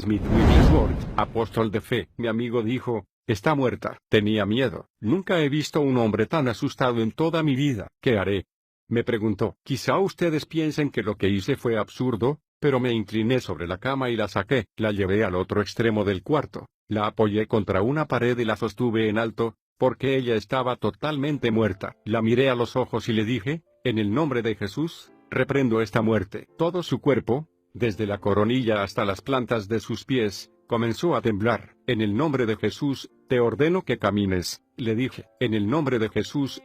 Smith Wigglesworth, apóstol de fe. Mi amigo dijo, está muerta. Tenía miedo. Nunca he visto un hombre tan asustado en toda mi vida. ¿Qué haré? Me preguntó. Quizá ustedes piensen que lo que hice fue absurdo, pero me incliné sobre la cama y la saqué. La llevé al otro extremo del cuarto. La apoyé contra una pared y la sostuve en alto, porque ella estaba totalmente muerta. La miré a los ojos y le dije, en el nombre de Jesús, reprendo esta muerte. Todo su cuerpo, desde la coronilla hasta las plantas de sus pies, comenzó a temblar. En el nombre de Jesús, te ordeno que camines, le dije. En el nombre de Jesús,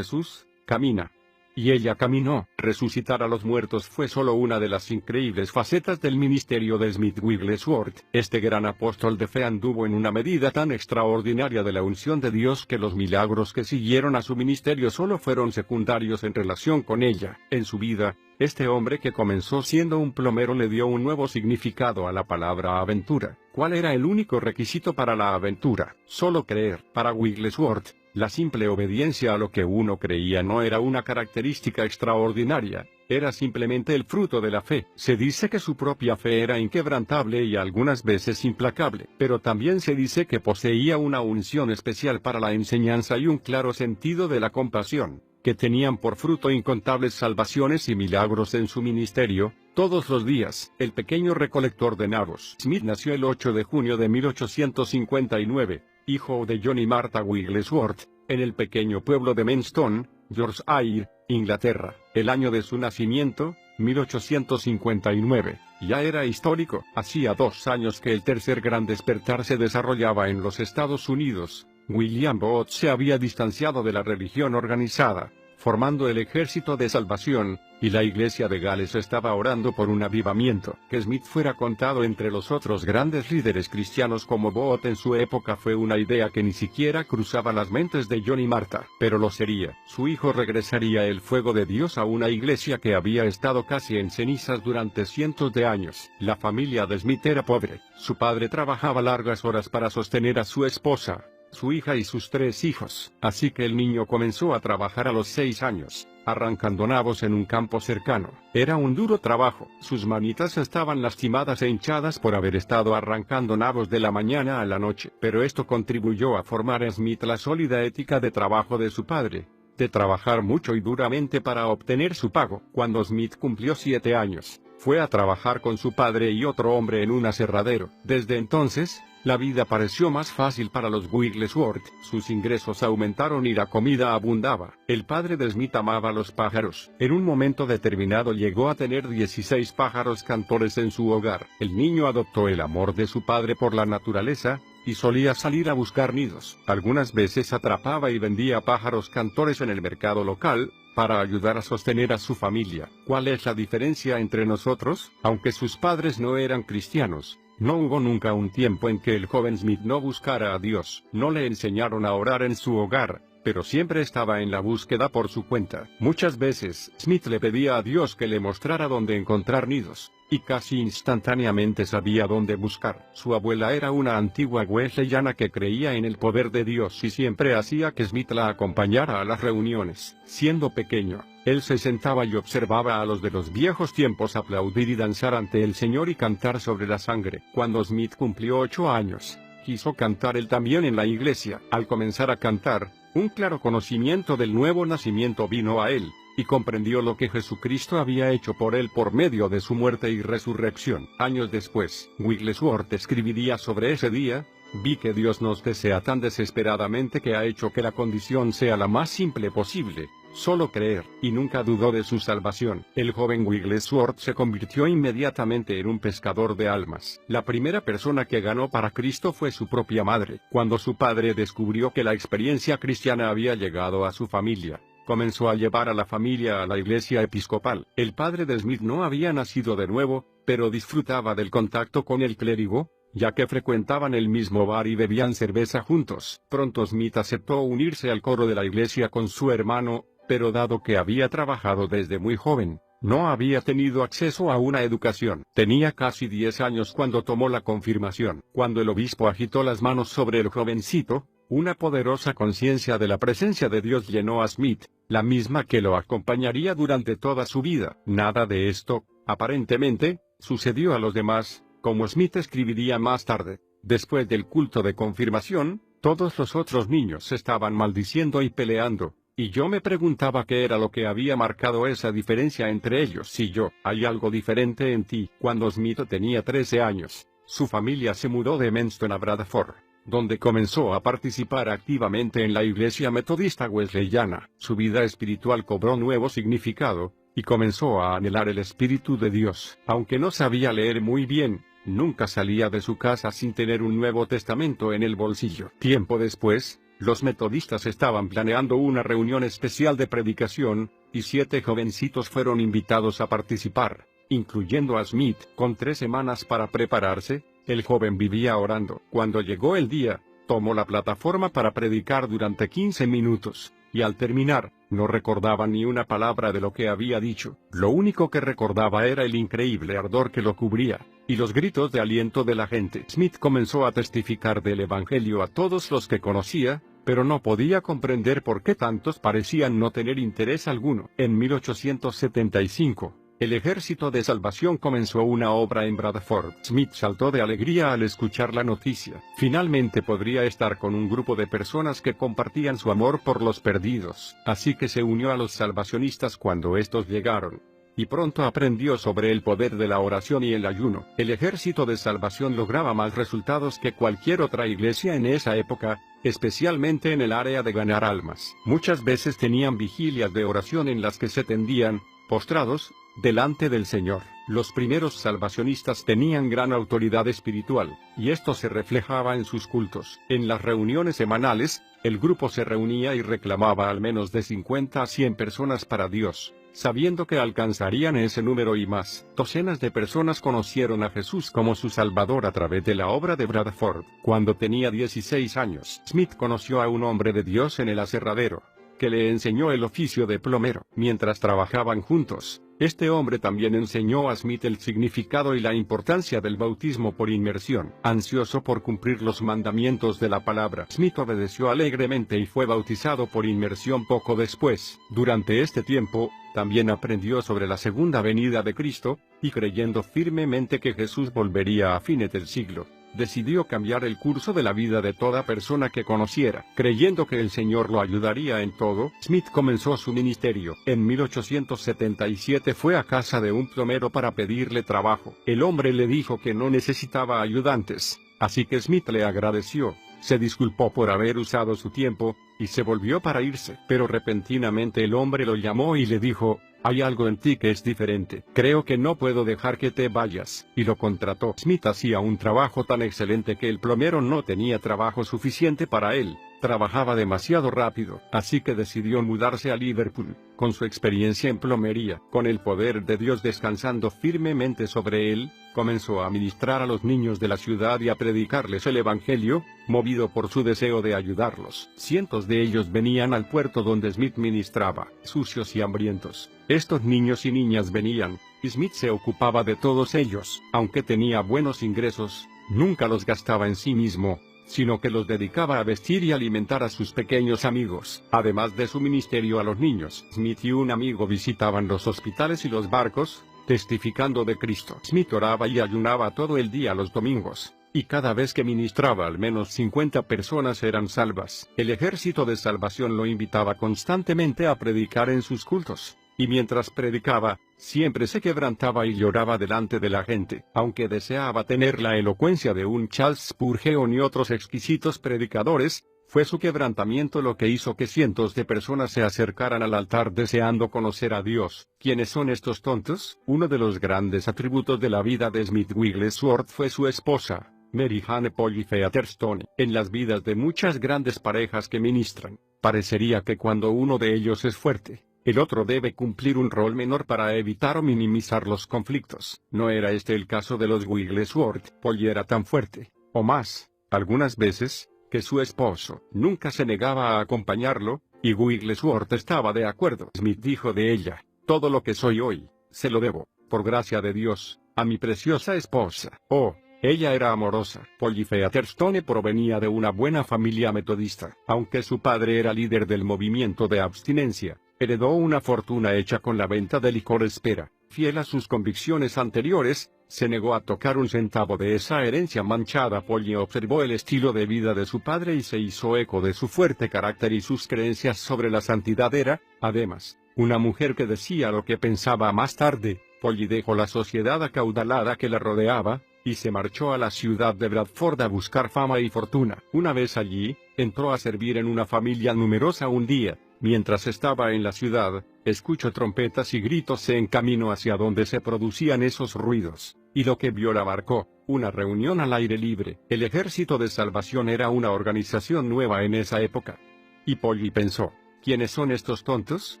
camina. Y ella caminó. Resucitar a los muertos fue solo una de las increíbles facetas del ministerio de Smith Wigglesworth. Este gran apóstol de fe anduvo en una medida tan extraordinaria de la unción de Dios que los milagros que siguieron a su ministerio solo fueron secundarios en relación con ella. En su vida, este hombre que comenzó siendo un plomero le dio un nuevo significado a la palabra aventura. ¿Cuál era el único requisito para la aventura? Solo creer. Para Wigglesworth, la simple obediencia a lo que uno creía no era una característica extraordinaria, era simplemente el fruto de la fe. Se dice que su propia fe era inquebrantable y algunas veces implacable, pero también se dice que poseía una unción especial para la enseñanza y un claro sentido de la compasión, que tenían por fruto incontables salvaciones y milagros en su ministerio, todos los días. El pequeño recolector de nabos. Smith nació el 8 de junio de 1859. Hijo de John y Martha Wigglesworth, en el pequeño pueblo de Maidstone, Yorkshire, Inglaterra. El año de su nacimiento, 1859, ya era histórico. Hacía 2 años que el tercer gran despertar se desarrollaba en los Estados Unidos. William Booth se había distanciado de la religión organizada, formando el Ejército de Salvación, y la Iglesia de Gales estaba orando por un avivamiento. Que Smith fuera contado entre los otros grandes líderes cristianos como Booth en su época fue una idea que ni siquiera cruzaba las mentes de John y Martha, pero lo sería. Su hijo regresaría el fuego de Dios a una iglesia que había estado casi en cenizas durante cientos de años. La familia de Smith era pobre. Su padre trabajaba largas horas para sostener a su esposa, su hija y sus 3 hijos. Así que el niño comenzó a trabajar a los 6 años, arrancando nabos en un campo cercano. Era un duro trabajo. Sus manitas estaban lastimadas e hinchadas por haber estado arrancando nabos de la mañana a la noche. Pero esto contribuyó a formar en Smith la sólida ética de trabajo de su padre, de trabajar mucho y duramente para obtener su pago. Cuando Smith cumplió 7 años, fue a trabajar con su padre y otro hombre en un aserradero. Desde entonces, la vida pareció más fácil para los Wigglesworth. Sus ingresos aumentaron y la comida abundaba. El padre de Smith amaba los pájaros. En un momento determinado llegó a tener 16 pájaros cantores en su hogar. El niño adoptó el amor de su padre por la naturaleza, y solía salir a buscar nidos. Algunas veces atrapaba y vendía pájaros cantores en el mercado local, para ayudar a sostener a su familia. ¿Cuál es la diferencia entre nosotros? Aunque sus padres no eran cristianos, no hubo nunca un tiempo en que el joven Smith no buscara a Dios. No le enseñaron a orar en su hogar, pero siempre estaba en la búsqueda por su cuenta. Muchas veces, Smith le pedía a Dios que le mostrara dónde encontrar nidos, y casi instantáneamente sabía dónde buscar. Su abuela era una antigua wesleyana que creía en el poder de Dios y siempre hacía que Smith la acompañara a las reuniones. Siendo pequeño, él se sentaba y observaba a los de los viejos tiempos aplaudir y danzar ante el Señor y cantar sobre la sangre. Cuando Smith cumplió 8 años, quiso cantar él también en la iglesia. Al comenzar a cantar, un claro conocimiento del nuevo nacimiento vino a él, y comprendió lo que Jesucristo había hecho por él por medio de su muerte y resurrección. Años después, Wigglesworth escribiría sobre ese día: vi que Dios nos desea tan desesperadamente que ha hecho que la condición sea la más simple posible, solo creer, y nunca dudó de su salvación. El joven Wigglesworth se convirtió inmediatamente en un pescador de almas. La primera persona que ganó para Cristo fue su propia madre. Cuando su padre descubrió que la experiencia cristiana había llegado a su familia, comenzó a llevar a la familia a la iglesia episcopal. El padre de Smith no había nacido de nuevo, pero disfrutaba del contacto con el clérigo, ya que frecuentaban el mismo bar y bebían cerveza juntos. Pronto Smith aceptó unirse al coro de la iglesia con su hermano, pero dado que había trabajado desde muy joven, no había tenido acceso a una educación. Tenía casi 10 años cuando tomó la confirmación. Cuando el obispo agitó las manos sobre el jovencito, una poderosa conciencia de la presencia de Dios llenó a Smith, la misma que lo acompañaría durante toda su vida. Nada de esto, aparentemente, sucedió a los demás, Como Smith escribiría más tarde, después del culto de confirmación, todos los otros niños estaban maldiciendo y peleando, y yo me preguntaba qué era lo que había marcado esa diferencia entre ellos y yo. Hay algo diferente en ti. Cuando Smith tenía 13 años, su familia se mudó de Menston a Bradford, donde comenzó a participar activamente en la iglesia metodista wesleyana. Su vida espiritual cobró nuevo significado, y comenzó a anhelar el Espíritu de Dios. Aunque no sabía leer muy bien, nunca salía de su casa sin tener un Nuevo Testamento en el bolsillo. Tiempo después, los metodistas estaban planeando una reunión especial de predicación, y 7 jovencitos fueron invitados a participar, incluyendo a Smith. Con 3 semanas para prepararse, el joven vivía orando. Cuando llegó el día, tomó la plataforma para predicar durante 15 minutos, y al terminar, no recordaba ni una palabra de lo que había dicho. Lo único que recordaba era el increíble ardor que lo cubría, y los gritos de aliento de la gente. Smith comenzó a testificar del Evangelio a todos los que conocía, pero no podía comprender por qué tantos parecían no tener interés alguno. En 1875, el Ejército de Salvación comenzó una obra en Bradford. Smith saltó de alegría al escuchar la noticia. Finalmente podría estar con un grupo de personas que compartían su amor por los perdidos. Así que se unió a los salvacionistas cuando estos llegaron, y pronto aprendió sobre el poder de la oración y el ayuno. El Ejército de Salvación lograba más resultados que cualquier otra iglesia en esa época, especialmente en el área de ganar almas. Muchas veces tenían vigilias de oración en las que se tendían, postrados, delante del Señor. Los primeros salvacionistas tenían gran autoridad espiritual, y esto se reflejaba en sus cultos. En las reuniones semanales, el grupo se reunía y reclamaba al menos de 50 a 100 personas para Dios, sabiendo que alcanzarían ese número y más. Docenas de personas conocieron a Jesús como su Salvador a través de la obra de Bradford. Cuando tenía 16 años, Smith conoció a un hombre de Dios en el aserradero, que le enseñó el oficio de plomero. Mientras trabajaban juntos, este hombre también enseñó a Smith el significado y la importancia del bautismo por inmersión. Ansioso por cumplir los mandamientos de la palabra, Smith obedeció alegremente y fue bautizado por inmersión poco después. Durante este tiempo, también aprendió sobre la segunda venida de Cristo, y creyendo firmemente que Jesús volvería a fines del siglo, decidió cambiar el curso de la vida de toda persona que conociera. Creyendo que el Señor lo ayudaría en todo, Smith comenzó su ministerio. En 1877 fue a casa de un plomero para pedirle trabajo. El hombre le dijo que no necesitaba ayudantes, así que Smith le agradeció, se disculpó por haber usado su tiempo, y se volvió para irse. Pero repentinamente el hombre lo llamó y le dijo: «Hay algo en ti que es diferente. Creo que no puedo dejar que te vayas». Y lo contrató. Smith hacía un trabajo tan excelente que el plomero no tenía trabajo suficiente para él. Trabajaba demasiado rápido, así que decidió mudarse a Liverpool. Con su experiencia en plomería, con el poder de Dios descansando firmemente sobre él, comenzó a ministrar a los niños de la ciudad y a predicarles el Evangelio, movido por su deseo de ayudarlos. Cientos de ellos venían al puerto donde Smith ministraba, sucios y hambrientos. Estos niños y niñas venían, y Smith se ocupaba de todos ellos. Aunque tenía buenos ingresos, nunca los gastaba en sí mismo, sino que los dedicaba a vestir y alimentar a sus pequeños amigos. Además de su ministerio a los niños, Smith y un amigo visitaban los hospitales y los barcos, testificando de Cristo. Smith oraba y ayunaba todo el día los domingos, y cada vez que ministraba al menos 50 personas eran salvas. El Ejército de Salvación lo invitaba constantemente a predicar en sus cultos, y mientras predicaba, siempre se quebrantaba y lloraba delante de la gente. Aunque deseaba tener la elocuencia de un Charles Spurgeon y otros exquisitos predicadores, fue su quebrantamiento lo que hizo que cientos de personas se acercaran al altar deseando conocer a Dios. ¿Quiénes son estos tontos? Uno de los grandes atributos de la vida de Smith Wigglesworth fue su esposa, Mary Jane Polly Featherstone. En las vidas de muchas grandes parejas que ministran, parecería que cuando uno de ellos es fuerte, el otro debe cumplir un rol menor para evitar o minimizar los conflictos. No era este el caso de los Wigglesworth. Polly era tan fuerte, o más, algunas veces, que su esposo nunca se negaba a acompañarlo, y Wigglesworth estaba de acuerdo. Smith dijo de ella: «Todo lo que soy hoy, se lo debo, por gracia de Dios, a mi preciosa esposa». Oh, ella era amorosa. Polly Featherstone provenía de una buena familia metodista. Aunque su padre era líder del movimiento de abstinencia, heredó una fortuna hecha con la venta de licor espera. Fiel a sus convicciones anteriores, se negó a tocar un centavo de esa herencia manchada. Polly observó el estilo de vida de su padre y se hizo eco de su fuerte carácter y sus creencias sobre la santidad. Era, además, una mujer que decía lo que pensaba. Más tarde, Polly dejó la sociedad acaudalada que la rodeaba, y se marchó a la ciudad de Bradford a buscar fama y fortuna. Una vez allí, entró a servir en una familia numerosa. Un día, mientras estaba en la ciudad, escuchó trompetas y gritos en camino hacia donde se producían esos ruidos, y lo que vio la marcó: una reunión al aire libre. El Ejército de Salvación era una organización nueva en esa época. Y Polly pensó: ¿quiénes son estos tontos?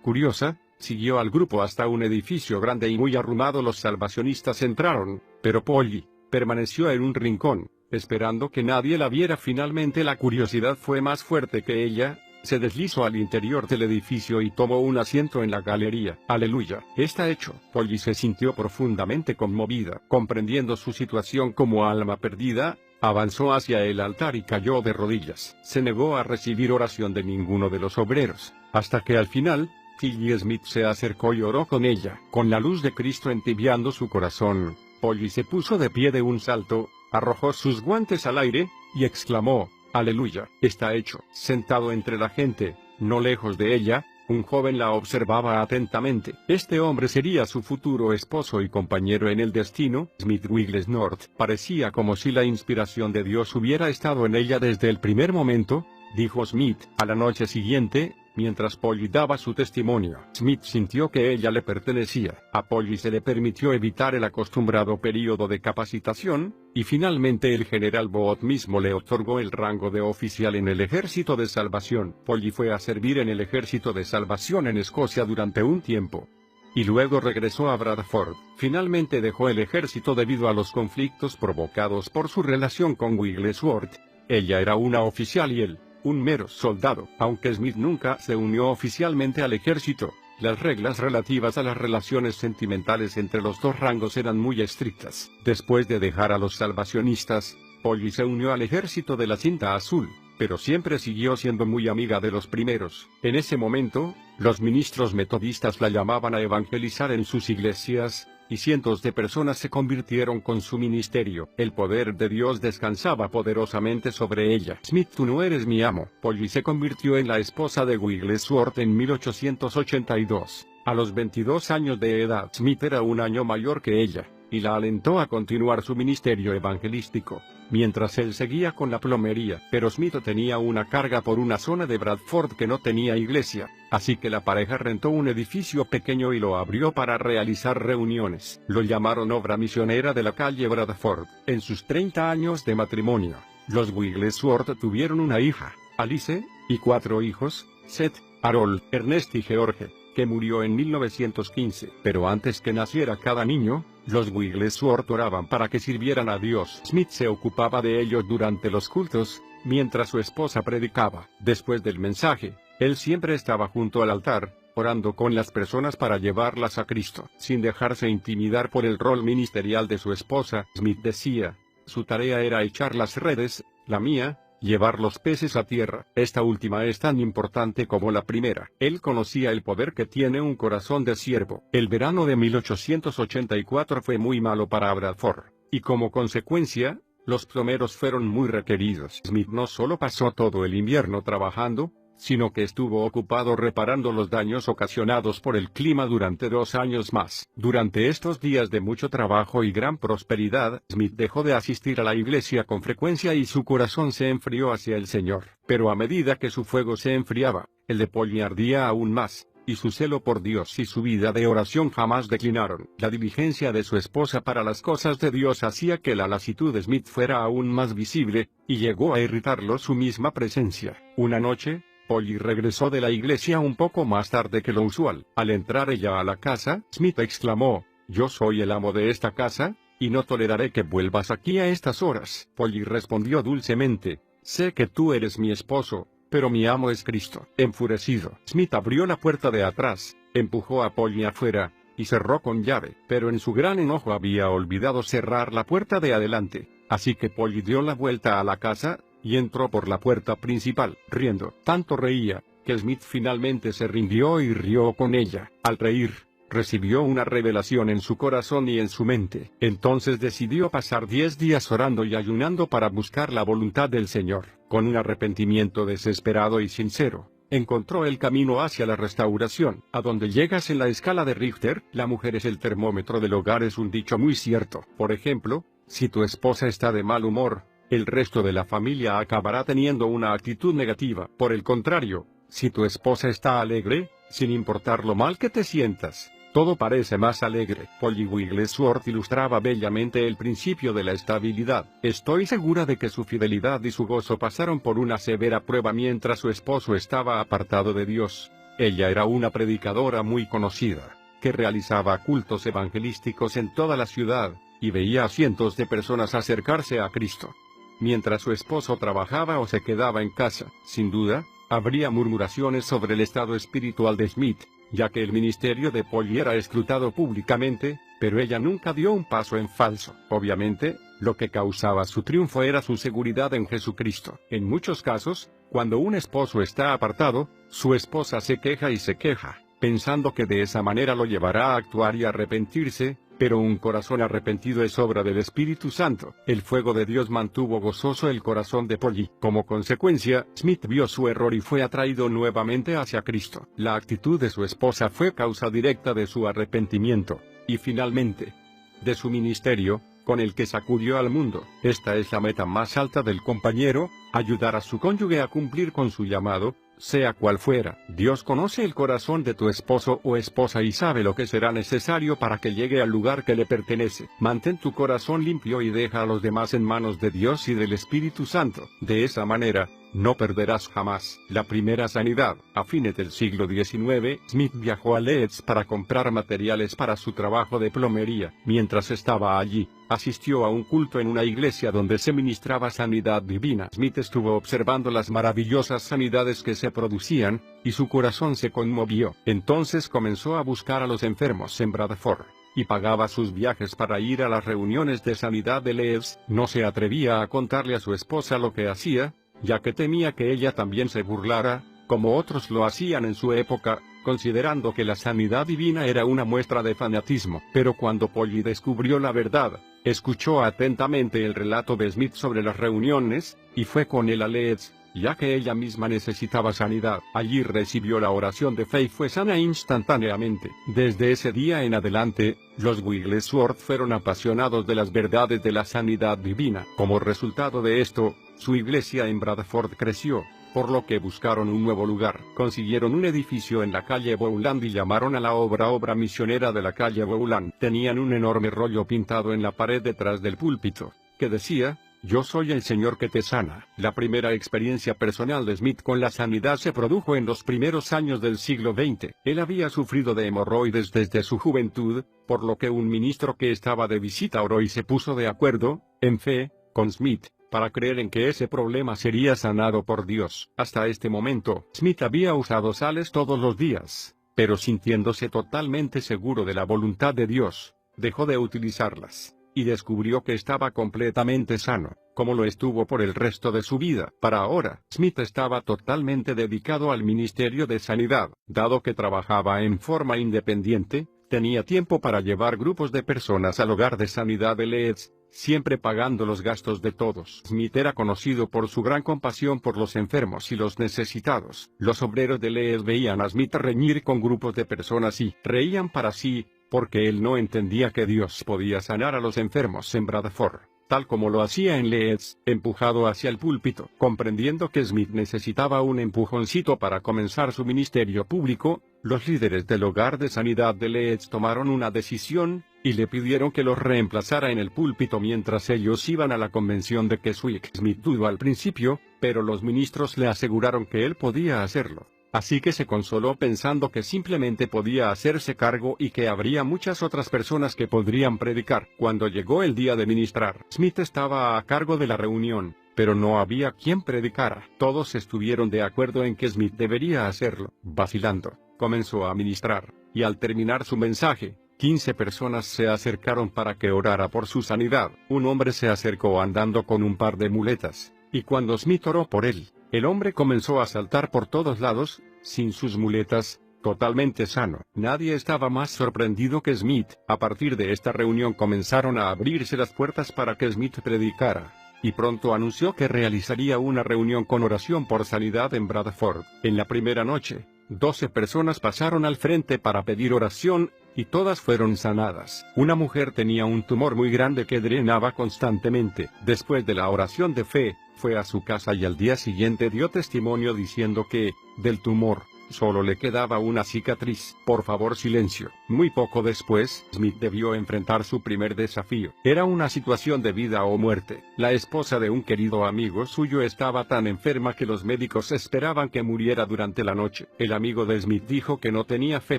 Curiosa, siguió al grupo hasta un edificio grande y muy arrumado. Los salvacionistas entraron, pero Polly permaneció en un rincón, esperando que nadie la viera. Finalmente la curiosidad fue más fuerte que ella. Se deslizó al interior del edificio y tomó un asiento en la galería. Aleluya. Está hecho. Polly se sintió profundamente conmovida. Comprendiendo su situación como alma perdida, avanzó hacia el altar y cayó de rodillas. Se negó a recibir oración de ninguno de los obreros, hasta que al final, Tilly Smith se acercó y oró con ella. Con la luz de Cristo entibiando su corazón, Polly se puso de pie de un salto, arrojó sus guantes al aire, y exclamó: ¡Aleluya! Está hecho. Sentado entre la gente, no lejos de ella, un joven la observaba atentamente. Este hombre sería su futuro esposo y compañero en el destino. Smith Wigglesworth. Parecía como si la inspiración de Dios hubiera estado en ella desde el primer momento, dijo Smith. A la noche siguiente, mientras Polly daba su testimonio, Smith sintió que ella le pertenecía. A Polly se le permitió evitar el acostumbrado período de capacitación, y finalmente el general Booth mismo le otorgó el rango de oficial en el Ejército de Salvación. Polly fue a servir en el Ejército de Salvación en Escocia durante un tiempo, y luego regresó a Bradford. Finalmente dejó el ejército debido a los conflictos provocados por su relación con Wigglesworth. Ella era una oficial y él, un mero soldado. Aunque Smith nunca se unió oficialmente al ejército, las reglas relativas a las relaciones sentimentales entre los dos rangos eran muy estrictas. Después de dejar a los salvacionistas, Polly se unió al ejército de la cinta azul, pero siempre siguió siendo muy amiga de los primeros. En ese momento, los ministros metodistas la llamaban a evangelizar en sus iglesias, y cientos de personas se convirtieron con su ministerio. El poder de Dios descansaba poderosamente sobre ella. Smith, tú no eres mi amo. Polly se convirtió en la esposa de Wigglesworth en 1882. A los 22 años de edad, Smith era un año mayor que ella, y la alentó a continuar su ministerio evangelístico, mientras él seguía con la plomería. Pero Smith tenía una carga por una zona de Bradford que no tenía iglesia, así que la pareja rentó un edificio pequeño y lo abrió para realizar reuniones. Lo llamaron Obra Misionera de la calle Bradford. En sus 30 años de matrimonio, los Wigglesworth tuvieron una hija, Alice, y 4 hijos, Seth, Harold, Ernest y George, que murió en 1915. Pero antes que naciera cada niño, los Wigglesworth oraban para que sirvieran a Dios. Smith se ocupaba de ellos durante los cultos, mientras su esposa predicaba. Después del mensaje, él siempre estaba junto al altar, orando con las personas para llevarlas a Cristo. Sin dejarse intimidar por el rol ministerial de su esposa, Smith decía: su tarea era echar las redes, la mía, llevar los peces a tierra. Esta última es tan importante como la primera. Él conocía el poder que tiene un corazón de siervo. El verano de 1884 fue muy malo para Bradford, y como consecuencia, los plomeros fueron muy requeridos. Smith no solo pasó todo el invierno trabajando, sino que estuvo ocupado reparando los daños ocasionados por el clima durante 2 años más. Durante estos días de mucho trabajo y gran prosperidad, Smith dejó de asistir a la iglesia con frecuencia y su corazón se enfrió hacia el Señor. Pero a medida que su fuego se enfriaba, el de Polly ardía aún más, y su celo por Dios y su vida de oración jamás declinaron. La diligencia de su esposa para las cosas de Dios hacía que la lasitud de Smith fuera aún más visible, y llegó a irritarlo su misma presencia. Una noche, Polly regresó de la iglesia un poco más tarde que lo usual. Al entrar ella a la casa, Smith exclamó: «Yo soy el amo de esta casa, y no toleraré que vuelvas aquí a estas horas». Polly respondió dulcemente: «Sé que tú eres mi esposo, pero mi amo es Cristo». Enfurecido, Smith abrió la puerta de atrás, empujó a Polly afuera, y cerró con llave. Pero en su gran enojo había olvidado cerrar la puerta de adelante, así que Polly dio la vuelta a la casa, y entró por la puerta principal, riendo. Tanto reía, que Smith finalmente se rindió y rió con ella. Al reír, recibió una revelación en su corazón y en su mente. Entonces decidió pasar 10 días orando y ayunando para buscar la voluntad del Señor. Con un arrepentimiento desesperado y sincero, encontró el camino hacia la restauración. A donde llegas en la escala de Richter, la mujer es el termómetro del hogar, es un dicho muy cierto. Por ejemplo, si tu esposa está de mal humor, el resto de la familia acabará teniendo una actitud negativa. Por el contrario, si tu esposa está alegre, sin importar lo mal que te sientas, todo parece más alegre. Polly Wigglesworth ilustraba bellamente el principio de la estabilidad. Estoy segura de que su fidelidad y su gozo pasaron por una severa prueba mientras su esposo estaba apartado de Dios. Ella era una predicadora muy conocida, que realizaba cultos evangelísticos en toda la ciudad, y veía a cientos de personas acercarse a Cristo. Mientras su esposo trabajaba o se quedaba en casa, sin duda, habría murmuraciones sobre el estado espiritual de Smith, ya que el ministerio de Polly era escrutado públicamente, pero ella nunca dio un paso en falso. Obviamente, lo que causaba su triunfo era su seguridad en Jesucristo. En muchos casos, cuando un esposo está apartado, su esposa se queja y se queja, pensando que de esa manera lo llevará a actuar y arrepentirse, pero un corazón arrepentido es obra del Espíritu Santo. El fuego de Dios mantuvo gozoso el corazón de Polly. Como consecuencia, Smith vio su error y fue atraído nuevamente hacia Cristo. La actitud de su esposa fue causa directa de su arrepentimiento, y finalmente, de su ministerio, con el que sacudió al mundo. Esta es la meta más alta del compañero, ayudar a su cónyuge a cumplir con su llamado, sea cual fuera. Dios conoce el corazón de tu esposo o esposa y sabe lo que será necesario para que llegue al lugar que le pertenece. Mantén tu corazón limpio y deja a los demás en manos de Dios y del Espíritu Santo. De esa manera, no perderás jamás la primera sanidad. A fines del siglo XIX, Smith viajó a Leeds para comprar materiales para su trabajo de plomería. Mientras estaba allí, asistió a un culto en una iglesia donde se ministraba sanidad divina. Smith estuvo observando las maravillosas sanidades que se producían, y su corazón se conmovió. Entonces comenzó a buscar a los enfermos en Bradford, y pagaba sus viajes para ir a las reuniones de sanidad de Leeds. No se atrevía a contarle a su esposa lo que hacía, ya que temía que ella también se burlara, como otros lo hacían en su época, considerando que la sanidad divina era una muestra de fanatismo. Pero cuando Polly descubrió la verdad, escuchó atentamente el relato de Smith sobre las reuniones, y fue con él a Leeds, ya que ella misma necesitaba sanidad. Allí recibió la oración de fe y fue sana instantáneamente. Desde ese día en adelante, los Wigglesworth fueron apasionados de las verdades de la sanidad divina. Como resultado de esto, su iglesia en Bradford creció, por lo que buscaron un nuevo lugar. Consiguieron un edificio en la calle Bowland y llamaron a la obra misionera de la calle Bowland. Tenían un enorme rollo pintado en la pared detrás del púlpito, que decía: «Yo soy el Señor que te sana». La primera experiencia personal de Smith con la sanidad se produjo en los primeros años del siglo XX. Él había sufrido de hemorroides desde su juventud, por lo que un ministro que estaba de visita oró y se puso de acuerdo, en fe, con Smith, para creer en que ese problema sería sanado por Dios. Hasta este momento, Smith había usado sales todos los días, pero sintiéndose totalmente seguro de la voluntad de Dios, dejó de utilizarlas, y descubrió que estaba completamente sano, como lo estuvo por el resto de su vida. Para ahora, Smith estaba totalmente dedicado al ministerio de sanidad. Dado que trabajaba en forma independiente, tenía tiempo para llevar grupos de personas al hogar de sanidad de Leeds, siempre pagando los gastos de todos. Smith era conocido por su gran compasión por los enfermos y los necesitados. Los obreros de Leeds veían a Smith reñir con grupos de personas y reían para sí, porque él no entendía que Dios podía sanar a los enfermos en Bradford, tal como lo hacía en Leeds, empujado hacia el púlpito. Comprendiendo que Smith necesitaba un empujoncito para comenzar su ministerio público, los líderes del hogar de sanidad de Leeds tomaron una decisión, y le pidieron que los reemplazara en el púlpito mientras ellos iban a la convención de Keswick. Smith dudó al principio, pero los ministros le aseguraron que él podía hacerlo. Así que se consoló pensando que simplemente podía hacerse cargo y que habría muchas otras personas que podrían predicar. Cuando llegó el día de ministrar, Smith estaba a cargo de la reunión, pero no había quien predicara. Todos estuvieron de acuerdo en que Smith debería hacerlo. Vacilando, comenzó a ministrar, y al terminar su mensaje, 15 personas se acercaron para que orara por su sanidad. Un hombre se acercó andando con un par de muletas, y cuando Smith oró por él, el hombre comenzó a saltar por todos lados, sin sus muletas, totalmente sano. Nadie estaba más sorprendido que Smith. A partir de esta reunión comenzaron a abrirse las puertas para que Smith predicara. Y pronto anunció que realizaría una reunión con oración por sanidad en Bradford. En la primera noche, 12 personas pasaron al frente para pedir oración, y todas fueron sanadas. Una mujer tenía un tumor muy grande que drenaba constantemente. Después de la oración de fe, fue a su casa y al día siguiente dio testimonio diciendo que, del tumor, solo le quedaba una cicatriz. Por favor, silencio. Muy poco después, Smith debió enfrentar su primer desafío. Era una situación de vida o muerte. La esposa de un querido amigo suyo estaba tan enferma que los médicos esperaban que muriera durante la noche. El amigo de Smith dijo que no tenía fe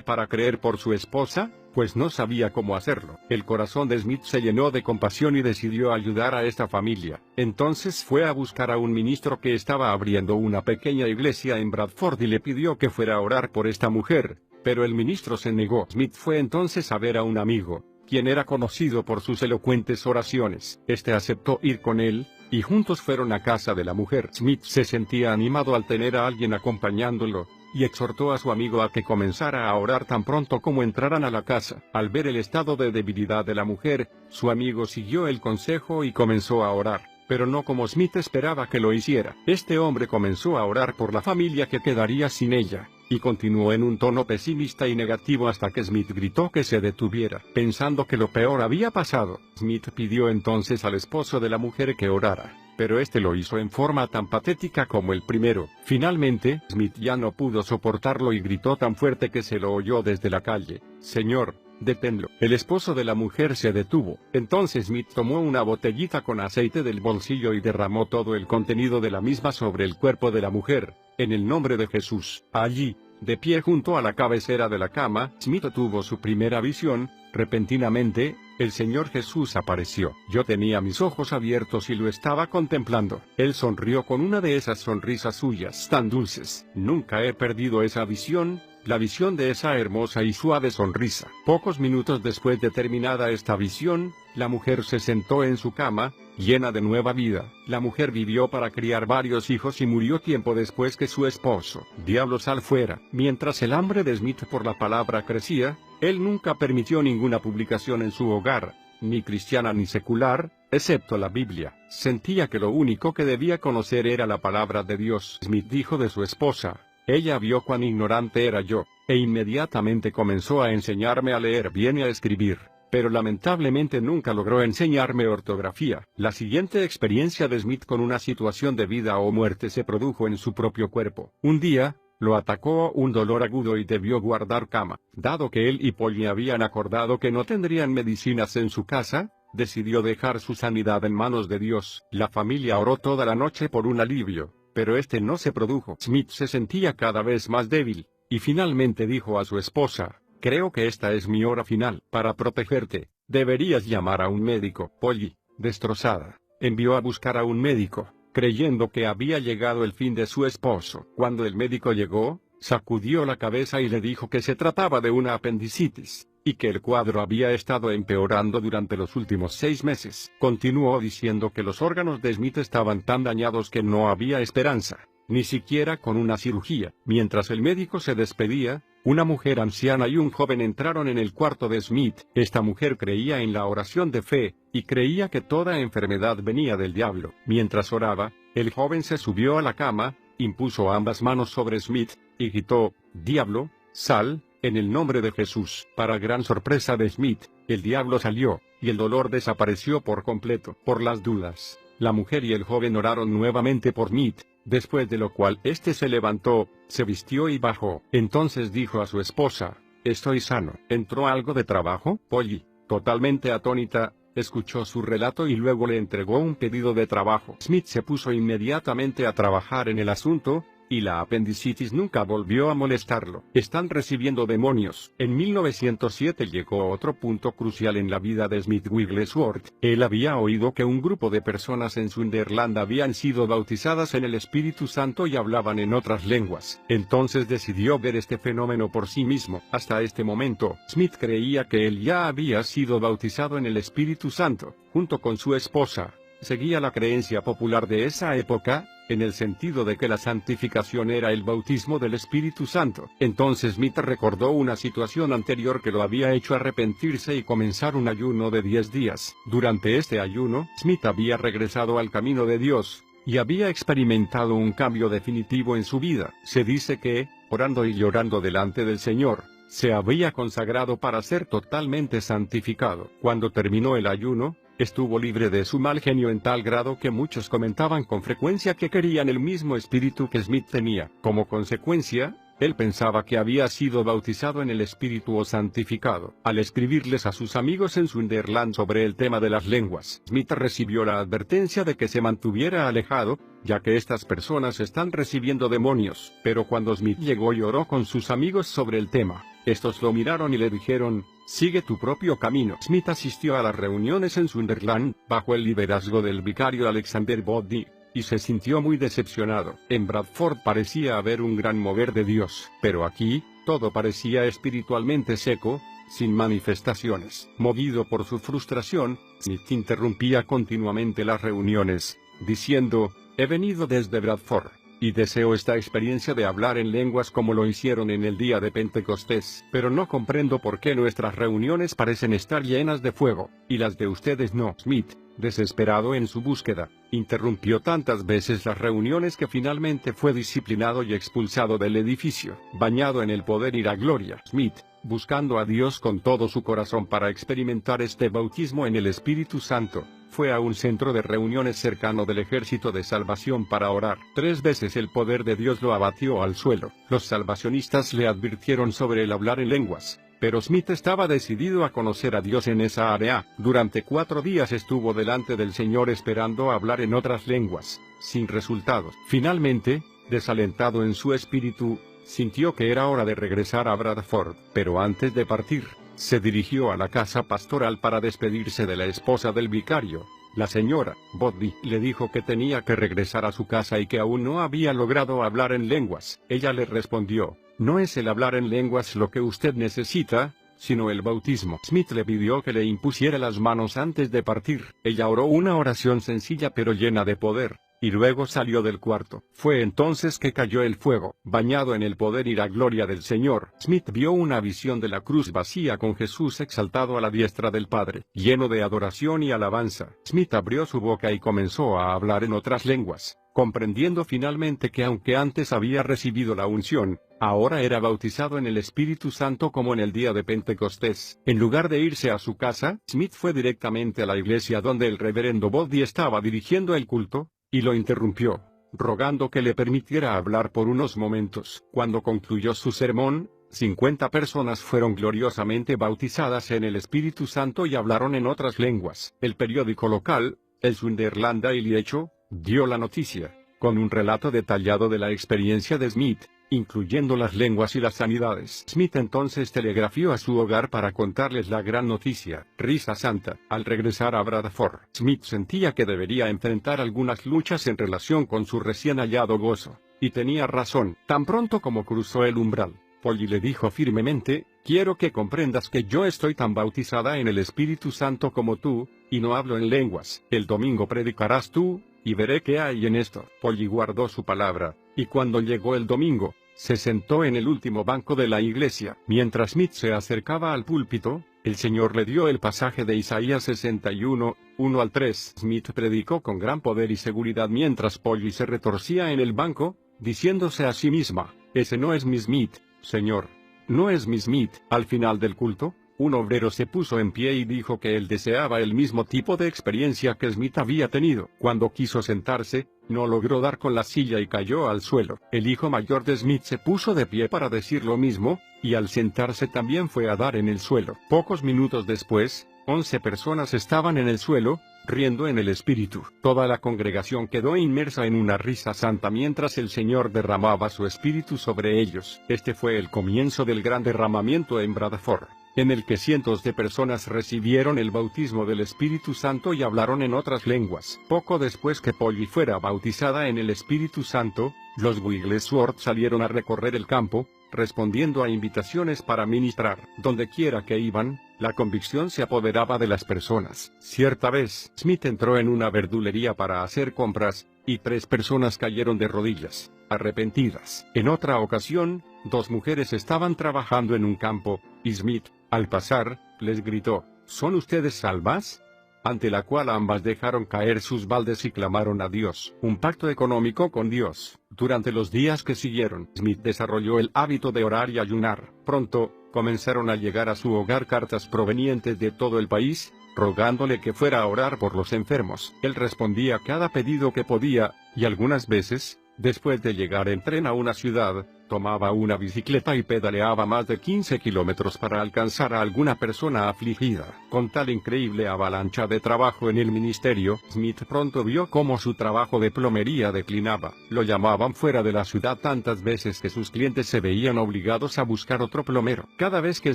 para creer por su esposa, pues no sabía cómo hacerlo. El corazón de Smith se llenó de compasión y decidió ayudar a esta familia. Entonces fue a buscar a un ministro que estaba abriendo una pequeña iglesia en Bradford y le pidió que fuera a orar por esta mujer, pero el ministro se negó. Smith fue entonces a ver a un amigo, quien era conocido por sus elocuentes oraciones. Este aceptó ir con él, y juntos fueron a casa de la mujer. Smith se sentía animado al tener a alguien acompañándolo, y exhortó a su amigo a que comenzara a orar tan pronto como entraran a la casa. Al ver el estado de debilidad de la mujer, su amigo siguió el consejo y comenzó a orar, pero no como Smith esperaba que lo hiciera. Este hombre comenzó a orar por la familia que quedaría sin ella, y continuó en un tono pesimista y negativo hasta que Smith gritó que se detuviera. Pensando que lo peor había pasado, Smith pidió entonces al esposo de la mujer que orara, pero este lo hizo en forma tan patética como el primero. Finalmente, Smith ya no pudo soportarlo y gritó tan fuerte que se lo oyó desde la calle: «Señor, deténlo». El esposo de la mujer se detuvo. Entonces Smith tomó una botellita con aceite del bolsillo y derramó todo el contenido de la misma sobre el cuerpo de la mujer, en el nombre de Jesús. Allí, de pie junto a la cabecera de la cama, Smith tuvo su primera visión. Repentinamente, el Señor Jesús apareció. Yo tenía mis ojos abiertos y lo estaba contemplando. Él sonrió con una de esas sonrisas suyas tan dulces. Nunca he perdido esa visión, la visión de esa hermosa y suave sonrisa. Pocos minutos después de terminada esta visión, la mujer se sentó en su cama, llena de nueva vida. La mujer vivió para criar varios hijos y murió tiempo después que su esposo. Diablo, sal fuera. Mientras el hambre de Smith por la palabra crecía, él nunca permitió ninguna publicación en su hogar, ni cristiana ni secular, excepto la Biblia. Sentía que lo único que debía conocer era la palabra de Dios. Smith dijo de su esposa: «Ella vio cuán ignorante era yo, e inmediatamente comenzó a enseñarme a leer bien y a escribir, pero lamentablemente nunca logró enseñarme ortografía». La siguiente experiencia de Smith con una situación de vida o muerte se produjo en su propio cuerpo. Un día, lo atacó un dolor agudo y debió guardar cama. Dado que él y Polly habían acordado que no tendrían medicinas en su casa, decidió dejar su sanidad en manos de Dios. La familia oró toda la noche por un alivio, pero este no se produjo. Smith se sentía cada vez más débil, y finalmente dijo a su esposa: «Creo que esta es mi hora final. Para protegerte, deberías llamar a un médico». Polly, destrozada, envió a buscar a un médico, creyendo que había llegado el fin de su esposo. Cuando el médico llegó, sacudió la cabeza y le dijo que se trataba de una apendicitis, y que el cuadro había estado empeorando durante los últimos 6 meses. Continuó diciendo que los órganos de Smith estaban tan dañados que no había esperanza, ni siquiera con una cirugía. Mientras el médico se despedía, una mujer anciana y un joven entraron en el cuarto de Smith. Esta mujer creía en la oración de fe, y creía que toda enfermedad venía del diablo. Mientras oraba, el joven se subió a la cama, impuso ambas manos sobre Smith, y gritó: «Diablo, sal, en el nombre de Jesús». Para gran sorpresa de Smith, el diablo salió, y el dolor desapareció por completo. Por las dudas, la mujer y el joven oraron nuevamente por Smith, después de lo cual éste se levantó, se vistió y bajó. Entonces dijo a su esposa: «Estoy sano». ¿Entró algo de trabajo? Polly, totalmente atónita, escuchó su relato y luego le entregó un pedido de trabajo. Smith se puso inmediatamente a trabajar en el asunto, y la apendicitis nunca volvió a molestarlo. Están recibiendo demonios. En 1907 llegó otro punto crucial en la vida de Smith Wigglesworth. Él había oído que un grupo de personas en Sunderland habían sido bautizadas en el Espíritu Santo y hablaban en otras lenguas. Entonces decidió ver este fenómeno por sí mismo. Hasta este momento, Smith creía que él ya había sido bautizado en el Espíritu Santo, junto con su esposa. Seguía la creencia popular de esa época, en el sentido de que la santificación era el bautismo del Espíritu Santo. Entonces Smith recordó una situación anterior que lo había hecho arrepentirse y comenzar un ayuno de 10 días. Durante este ayuno, Smith había regresado al camino de Dios, y había experimentado un cambio definitivo en su vida. Se dice que, orando y llorando delante del Señor, se había consagrado para ser totalmente santificado. Cuando terminó el ayuno, estuvo libre de su mal genio en tal grado que muchos comentaban con frecuencia que querían el mismo espíritu que Smith tenía. Como consecuencia, él pensaba que había sido bautizado en el Espíritu o santificado. Al escribirles a sus amigos en Sunderland sobre el tema de las lenguas, Smith recibió la advertencia de que se mantuviera alejado, ya que estas personas están recibiendo demonios. Pero cuando Smith llegó y oró con sus amigos sobre el tema, estos lo miraron y le dijeron: sigue tu propio camino. Smith asistió a las reuniones en Sunderland, bajo el liderazgo del vicario Alexander Bodney, y se sintió muy decepcionado. En Bradford parecía haber un gran mover de Dios, pero aquí, todo parecía espiritualmente seco, sin manifestaciones. Movido por su frustración, Smith interrumpía continuamente las reuniones, diciendo: he venido desde Bradford, y deseo esta experiencia de hablar en lenguas como lo hicieron en el día de Pentecostés, pero no comprendo por qué nuestras reuniones parecen estar llenas de fuego, y las de ustedes no. Smith, desesperado en su búsqueda, interrumpió tantas veces las reuniones que finalmente fue disciplinado y expulsado del edificio. Bañado en el poder y la gloria, Smith, buscando a Dios con todo su corazón para experimentar este bautismo en el Espíritu Santo, fue a un centro de reuniones cercano del Ejército de Salvación para orar. 3 veces el poder de Dios lo abatió al suelo. Los salvacionistas le advirtieron sobre el hablar en lenguas, pero Smith estaba decidido a conocer a Dios en esa área. Durante 4 días estuvo delante del Señor esperando hablar en otras lenguas, sin resultados. Finalmente, desalentado en su espíritu, sintió que era hora de regresar a Bradford, pero antes de partir, se dirigió a la casa pastoral para despedirse de la esposa del vicario. La señora Bodney le dijo que tenía que regresar a su casa y que aún no había logrado hablar en lenguas. Ella le respondió: no es el hablar en lenguas lo que usted necesita, sino el bautismo. Smith le pidió que le impusiera las manos antes de partir. Ella oró una oración sencilla pero llena de poder, y luego salió del cuarto. Fue entonces que cayó el fuego. Bañado en el poder y la gloria del Señor, Smith vio una visión de la cruz vacía con Jesús exaltado a la diestra del Padre. Lleno de adoración y alabanza, Smith abrió su boca y comenzó a hablar en otras lenguas, comprendiendo finalmente que aunque antes había recibido la unción, ahora era bautizado en el Espíritu Santo como en el día de Pentecostés. En lugar de irse a su casa, Smith fue directamente a la iglesia donde el reverendo Bodney estaba dirigiendo el culto, y lo interrumpió, rogando que le permitiera hablar por unos momentos. Cuando concluyó su sermón, 50 personas fueron gloriosamente bautizadas en el Espíritu Santo y hablaron en otras lenguas. El periódico local, el Sunderland Daily Echo, dio la noticia, con un relato detallado de la experiencia de Smith, incluyendo las lenguas y las sanidades. Smith entonces telegrafió a su hogar para contarles la gran noticia. Risa santa. Al regresar a Bradford, Smith sentía que debería enfrentar algunas luchas en relación con su recién hallado gozo. Y tenía razón. Tan pronto como cruzó el umbral, Polly le dijo firmemente: quiero que comprendas que yo estoy tan bautizada en el Espíritu Santo como tú, y no hablo en lenguas. El domingo predicarás tú, y veré qué hay en esto. Polly guardó su palabra, y cuando llegó el domingo, se sentó en el último banco de la iglesia. Mientras Smith se acercaba al púlpito, el Señor le dio el pasaje de Isaías 61, 1-3. Smith predicó con gran poder y seguridad mientras Polly se retorcía en el banco, diciéndose a sí misma: ese no es mi Smith, Señor. No es mi Smith. Al final del culto, un obrero se puso en pie y dijo que él deseaba el mismo tipo de experiencia que Smith había tenido. Cuando quiso sentarse, no logró dar con la silla y cayó al suelo. El hijo mayor de Smith se puso de pie para decir lo mismo, y al sentarse también fue a dar en el suelo. Pocos minutos después, 11 personas estaban en el suelo, riendo en el espíritu. Toda la congregación quedó inmersa en una risa santa mientras el Señor derramaba su espíritu sobre ellos. Este fue el comienzo del gran derramamiento en Bradford, en el que cientos de personas recibieron el bautismo del Espíritu Santo y hablaron en otras lenguas. Poco después que Polly fuera bautizada en el Espíritu Santo, los Wigglesworth salieron a recorrer el campo, respondiendo a invitaciones para ministrar. Donde quiera que iban, la convicción se apoderaba de las personas. Cierta vez, Smith entró en una verdulería para hacer compras, y 3 personas cayeron de rodillas, arrepentidas. En otra ocasión, 2 mujeres estaban trabajando en un campo, y Smith, al pasar, les gritó: ¿Son ustedes salvas? Ante la cual ambas dejaron caer sus baldes y clamaron a Dios. Un pacto económico con Dios. Durante los días que siguieron, Smith desarrolló el hábito de orar y ayunar. Pronto, comenzaron a llegar a su hogar cartas provenientes de todo el país, rogándole que fuera a orar por los enfermos. Él respondía a cada pedido que podía, y algunas veces, después de llegar en tren a una ciudad, tomaba una bicicleta y pedaleaba más de 15 kilómetros para alcanzar a alguna persona afligida. Con tal increíble avalancha de trabajo en el ministerio, Smith pronto vio cómo su trabajo de plomería declinaba. Lo llamaban fuera de la ciudad tantas veces que sus clientes se veían obligados a buscar otro plomero. Cada vez que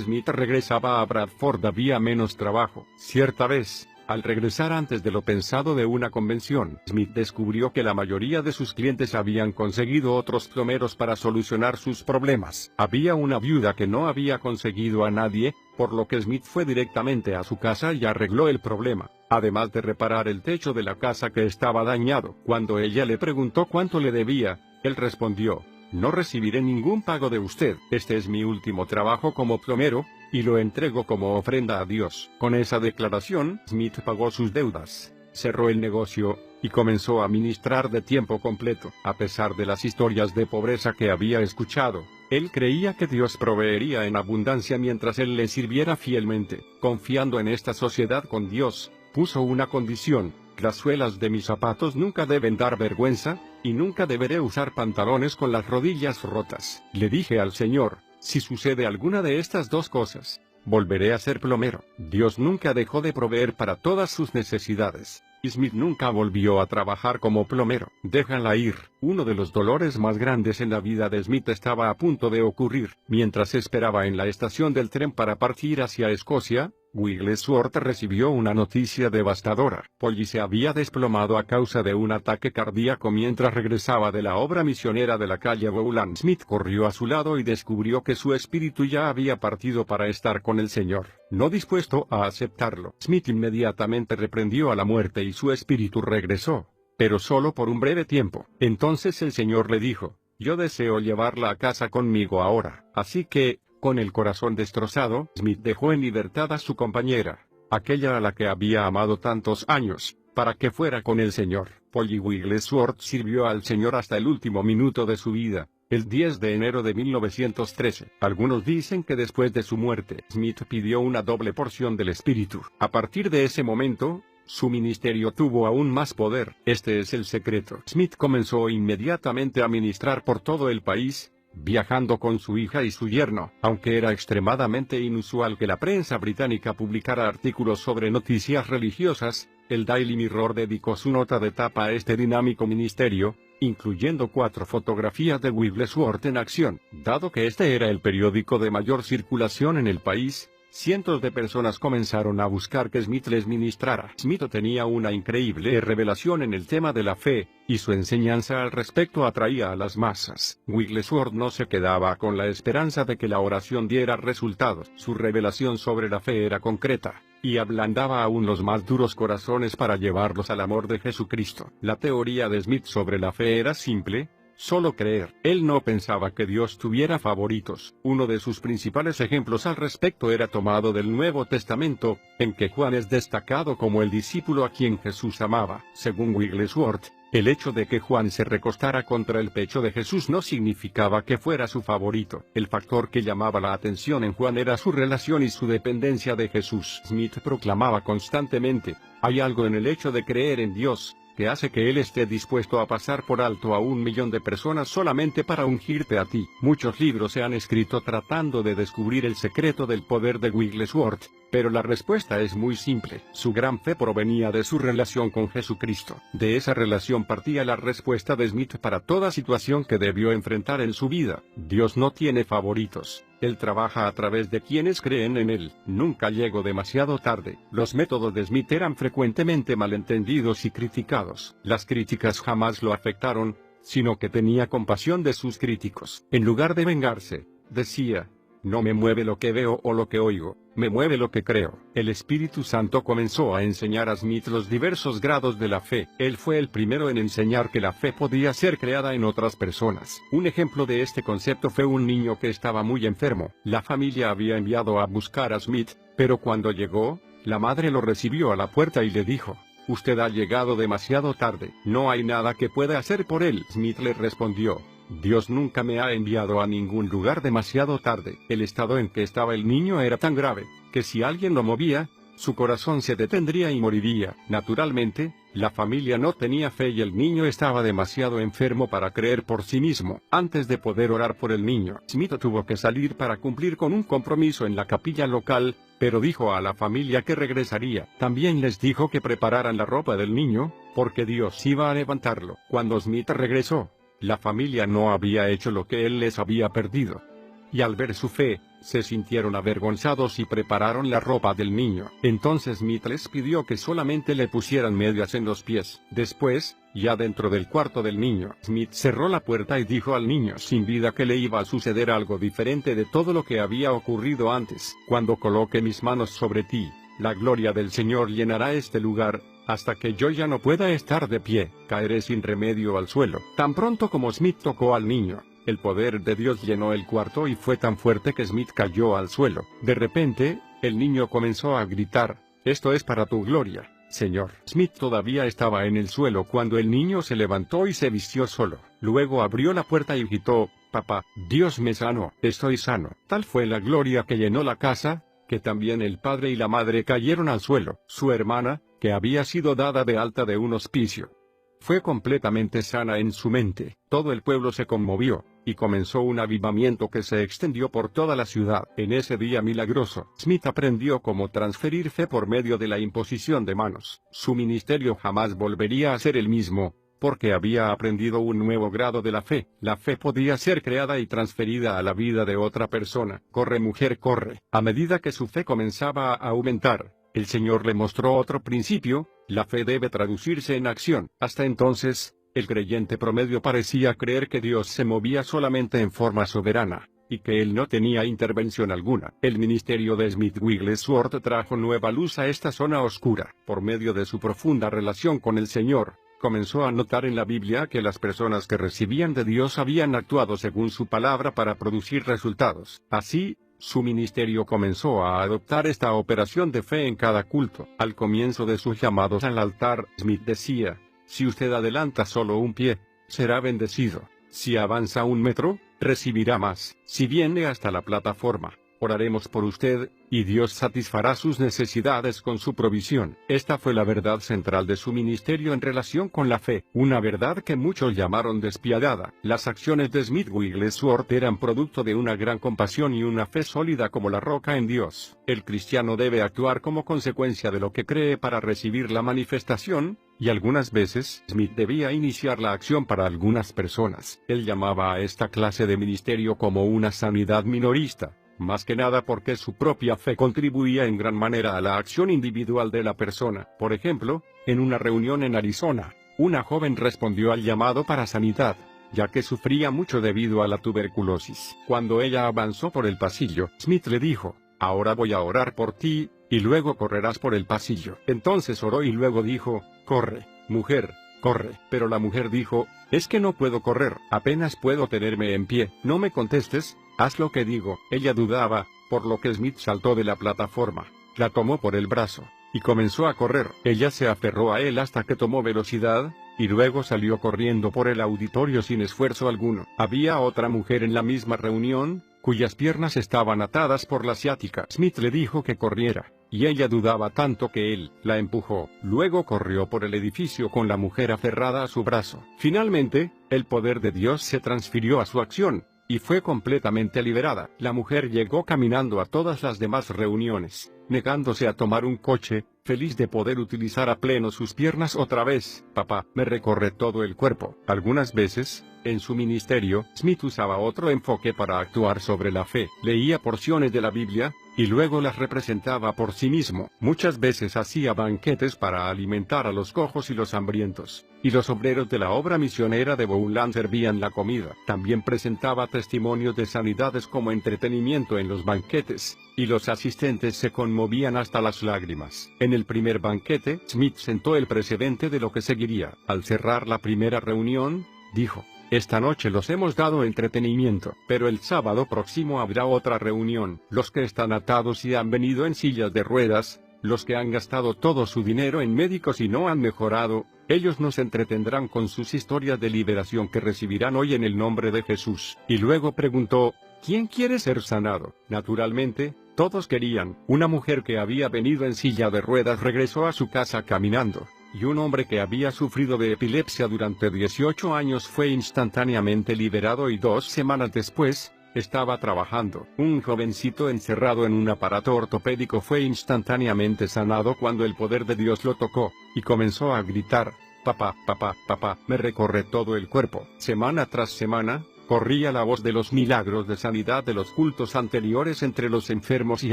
Smith regresaba a Bradford había menos trabajo. Cierta vez, al regresar antes de lo pensado de una convención, Smith descubrió que la mayoría de sus clientes habían conseguido otros plomeros para solucionar sus problemas. Había una viuda que no había conseguido a nadie, por lo que Smith fue directamente a su casa y arregló el problema, además de reparar el techo de la casa que estaba dañado. Cuando ella le preguntó cuánto le debía, él respondió: «No recibiré ningún pago de usted. Este es mi último trabajo como plomero, y lo entrego como ofrenda a Dios». Con esa declaración, Smith pagó sus deudas, cerró el negocio, y comenzó a ministrar de tiempo completo. A pesar de las historias de pobreza que había escuchado, él creía que Dios proveería en abundancia mientras él le sirviera fielmente. Confiando en esta sociedad con Dios, puso una condición: las suelas de mis zapatos nunca deben dar vergüenza, y nunca deberé usar pantalones con las rodillas rotas. Le dije al Señor: si sucede alguna de estas 2 cosas, volveré a ser plomero. Dios nunca dejó de proveer para todas sus necesidades, y Smith nunca volvió a trabajar como plomero. Déjala ir. Uno de los dolores más grandes en la vida de Smith estaba a punto de ocurrir. Mientras esperaba en la estación del tren para partir hacia Escocia, Wigglesworth recibió una noticia devastadora. Polly se había desplomado a causa de un ataque cardíaco mientras regresaba de la obra misionera de la calle Bowland. Smith corrió a su lado y descubrió que su espíritu ya había partido para estar con el Señor. No dispuesto a aceptarlo, Smith inmediatamente reprendió a la muerte y su espíritu regresó, pero solo por un breve tiempo. Entonces el Señor le dijo: «Yo deseo llevarla a casa conmigo ahora». Así que, con el corazón destrozado, Smith dejó en libertad a su compañera, aquella a la que había amado tantos años, para que fuera con el Señor. Polly Wigglesworth sirvió al Señor hasta el último minuto de su vida, el 10 de enero de 1913. Algunos dicen que después de su muerte, Smith pidió una doble porción del Espíritu. A partir de ese momento, su ministerio tuvo aún más poder. Este es el secreto. Smith comenzó inmediatamente a ministrar por todo el país, viajando con su hija y su yerno. Aunque era extremadamente inusual que la prensa británica publicara artículos sobre noticias religiosas, el Daily Mirror dedicó su nota de tapa a este dinámico ministerio, incluyendo 4 fotografías de Wigglesworth en acción. Dado que este era el periódico de mayor circulación en el país, cientos de personas comenzaron a buscar que Smith les ministrara. Smith tenía una increíble revelación en el tema de la fe, y su enseñanza al respecto atraía a las masas. Wigglesworth no se quedaba con la esperanza de que la oración diera resultados. Su revelación sobre la fe era concreta, y ablandaba aún los más duros corazones para llevarlos al amor de Jesucristo. La teoría de Smith sobre la fe era simple: solo creer. Él no pensaba que Dios tuviera favoritos. Uno de sus principales ejemplos al respecto era tomado del Nuevo Testamento, en que Juan es destacado como el discípulo a quien Jesús amaba. Según Wigglesworth, el hecho de que Juan se recostara contra el pecho de Jesús no significaba que fuera su favorito. El factor que llamaba la atención en Juan era su relación y su dependencia de Jesús. Smith proclamaba constantemente: hay algo en el hecho de creer en Dios, que hace que Él esté dispuesto a pasar por alto a 1 millón de personas solamente para ungirte a ti. Muchos libros se han escrito tratando de descubrir el secreto del poder de Wigglesworth, pero la respuesta es muy simple. Su gran fe provenía de su relación con Jesucristo. De esa relación partía la respuesta de Smith para toda situación que debió enfrentar en su vida. Dios no tiene favoritos. Él trabaja a través de quienes creen en Él. Nunca llegó demasiado tarde. Los métodos de Smith eran frecuentemente malentendidos y criticados. Las críticas jamás lo afectaron, sino que tenía compasión de sus críticos. En lugar de vengarse, decía: no me mueve lo que veo o lo que oigo, me mueve lo que creo. El Espíritu Santo comenzó a enseñar a Smith los diversos grados de la fe. Él fue el primero en enseñar que la fe podía ser creada en otras personas. Un ejemplo de este concepto fue un niño que estaba muy enfermo. La familia había enviado a buscar a Smith, pero cuando llegó, la madre lo recibió a la puerta y le dijo: usted ha llegado demasiado tarde, no hay nada que pueda hacer por él. Smith le respondió: Dios nunca me ha enviado a ningún lugar demasiado tarde. El estado en que estaba el niño era tan grave, que si alguien lo movía, su corazón se detendría y moriría. Naturalmente, la familia no tenía fe y el niño estaba demasiado enfermo para creer por sí mismo. Antes de poder orar por el niño, Smith tuvo que salir para cumplir con un compromiso en la capilla local, pero dijo a la familia que regresaría. También les dijo que prepararan la ropa del niño, porque Dios iba a levantarlo. Cuando Smith regresó, la familia no había hecho lo que él les había pedido. Y al ver su fe, se sintieron avergonzados y prepararon la ropa del niño. Entonces Smith les pidió que solamente le pusieran medias en los pies. Después, ya dentro del cuarto del niño, Smith cerró la puerta y dijo al niño sin vida que le iba a suceder algo diferente de todo lo que había ocurrido antes. Cuando coloque mis manos sobre ti, la gloria del Señor llenará este lugar. Hasta que yo ya no pueda estar de pie, caeré sin remedio al suelo. Tan pronto como Smith tocó al niño, el poder de Dios llenó el cuarto y fue tan fuerte que Smith cayó al suelo. De repente, el niño comenzó a gritar: esto es para tu gloria, Señor. Smith todavía estaba en el suelo cuando el niño se levantó y se vistió solo. Luego abrió la puerta y gritó: papá, Dios me sanó, estoy sano. Tal fue la gloria que llenó la casa, que también el padre y la madre cayeron al suelo. Su hermana, que había sido dada de alta de un hospicio, fue completamente sana en su mente. Todo el pueblo se conmovió, y comenzó un avivamiento que se extendió por toda la ciudad. En ese día milagroso, Smith aprendió cómo transferir fe por medio de la imposición de manos. Su ministerio jamás volvería a ser el mismo, porque había aprendido un nuevo grado de la fe. La fe podía ser creada y transferida a la vida de otra persona. Corre, mujer, corre. A medida que su fe comenzaba a aumentar, el Señor le mostró otro principio: la fe debe traducirse en acción. Hasta entonces, el creyente promedio parecía creer que Dios se movía solamente en forma soberana, y que él no tenía intervención alguna. El ministerio de Smith Wigglesworth trajo nueva luz a esta zona oscura. Por medio de su profunda relación con el Señor, comenzó a notar en la Biblia que las personas que recibían de Dios habían actuado según su palabra para producir resultados. Así, su ministerio comenzó a adoptar esta operación de fe en cada culto. Al comienzo de sus llamados al altar, Smith decía: si usted adelanta solo un pie, será bendecido. Si avanza 1 metro, recibirá más. Si viene hasta la plataforma, oraremos por usted, y Dios satisfará sus necesidades con su provisión. Esta fue la verdad central de su ministerio en relación con la fe, una verdad que muchos llamaron despiadada. Las acciones de Smith Wigglesworth eran producto de una gran compasión y una fe sólida como la roca en Dios. El cristiano debe actuar como consecuencia de lo que cree para recibir la manifestación, y algunas veces Smith debía iniciar la acción para algunas personas. Él llamaba a esta clase de ministerio como una sanidad minorista, más que nada porque su propia fe contribuía en gran manera a la acción individual de la persona. Por ejemplo, en una reunión en Arizona, una joven respondió al llamado para sanidad, ya que sufría mucho debido a la tuberculosis. Cuando ella avanzó por el pasillo, Smith le dijo: ahora voy a orar por ti, y luego correrás por el pasillo. Entonces oró y luego dijo: corre, mujer, corre. Pero la mujer dijo: es que no puedo correr, apenas puedo tenerme en pie. No me contestes, haz lo que digo. Ella dudaba, por lo que Smith saltó de la plataforma, la tomó por el brazo, y comenzó a correr. Ella se aferró a él hasta que tomó velocidad, y luego salió corriendo por el auditorio sin esfuerzo alguno. Había otra mujer en la misma reunión, cuyas piernas estaban atadas por la ciática. Smith le dijo que corriera, y ella dudaba tanto que él la empujó. Luego corrió por el edificio con la mujer aferrada a su brazo. Finalmente, el poder de Dios se transfirió a su acción, y fue completamente liberada. La mujer llegó caminando a todas las demás reuniones, negándose a tomar un coche, feliz de poder utilizar a pleno sus piernas otra vez. Papá, me recorre todo el cuerpo. Algunas veces, en su ministerio, Smith usaba otro enfoque para actuar sobre la fe. Leía porciones de la Biblia, y luego las representaba por sí mismo. Muchas veces hacía banquetes para alimentar a los cojos y los hambrientos, y los obreros de la obra misionera de Beulah servían la comida. También presentaba testimonios de sanidades como entretenimiento en los banquetes, y los asistentes se conmovían hasta las lágrimas. En el primer banquete, Smith sentó el precedente de lo que seguiría. Al cerrar la primera reunión, dijo: esta noche los hemos dado entretenimiento, pero el sábado próximo habrá otra reunión. Los que están atados y han venido en sillas de ruedas, los que han gastado todo su dinero en médicos y no han mejorado, ellos nos entretendrán con sus historias de liberación que recibirán hoy en el nombre de Jesús. Y luego preguntó: ¿quién quiere ser sanado? Naturalmente, todos querían. Una mujer que había venido en silla de ruedas regresó a su casa caminando. Y un hombre que había sufrido de epilepsia durante 18 años fue instantáneamente liberado y 2 semanas después, estaba trabajando. Un jovencito encerrado en un aparato ortopédico fue instantáneamente sanado cuando el poder de Dios lo tocó, y comenzó a gritar: papá, papá, papá, me recorre todo el cuerpo. Semana tras semana, corría la voz de los milagros de sanidad de los cultos anteriores entre los enfermos y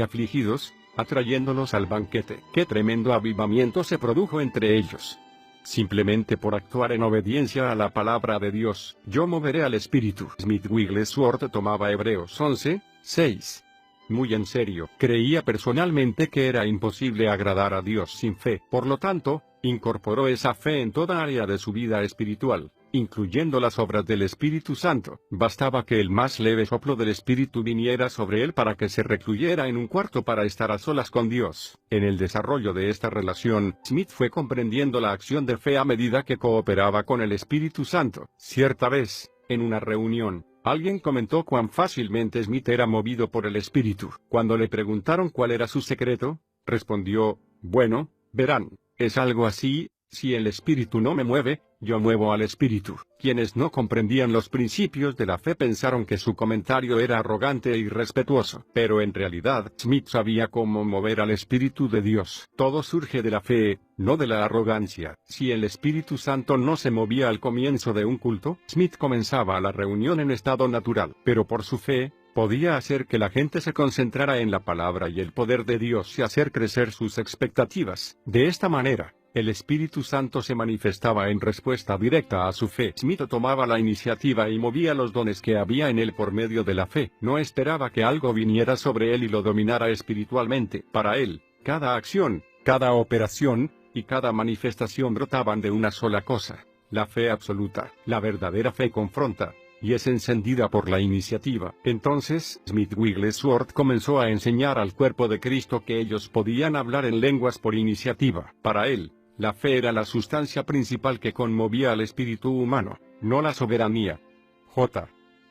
afligidos, atrayéndolos al banquete. ¡Qué tremendo avivamiento se produjo entre ellos! Simplemente por actuar en obediencia a la palabra de Dios, yo moveré al Espíritu. Smith Wigglesworth tomaba Hebreos 11:6 muy en serio. Creía personalmente que era imposible agradar a Dios sin fe. Por lo tanto, incorporó esa fe en toda área de su vida espiritual, incluyendo las obras del Espíritu Santo. Bastaba que el más leve soplo del Espíritu viniera sobre él para que se recluyera en un cuarto para estar a solas con Dios. En el desarrollo de esta relación, Smith fue comprendiendo la acción de fe a medida que cooperaba con el Espíritu Santo. Cierta vez, en una reunión, alguien comentó cuán fácilmente Smith era movido por el Espíritu. Cuando le preguntaron cuál era su secreto, respondió: bueno, verán, es algo así: si el Espíritu no me mueve, yo muevo al Espíritu. Quienes no comprendían los principios de la fe pensaron que su comentario era arrogante e irrespetuoso. Pero en realidad, Smith sabía cómo mover al Espíritu de Dios. Todo surge de la fe, no de la arrogancia. Si el Espíritu Santo no se movía al comienzo de un culto, Smith comenzaba la reunión en estado natural. Pero por su fe, podía hacer que la gente se concentrara en la palabra y el poder de Dios y hacer crecer sus expectativas. De esta manera, el Espíritu Santo se manifestaba en respuesta directa a su fe. Smith tomaba la iniciativa y movía los dones que había en él por medio de la fe. No esperaba que algo viniera sobre él y lo dominara espiritualmente. Para él, cada acción, cada operación, y cada manifestación brotaban de una sola cosa: la fe absoluta. La verdadera fe confronta, y es encendida por la iniciativa. Entonces, Smith Wigglesworth comenzó a enseñar al cuerpo de Cristo que ellos podían hablar en lenguas por iniciativa. Para él, la fe era la sustancia principal que conmovía al espíritu humano, no la soberanía. J.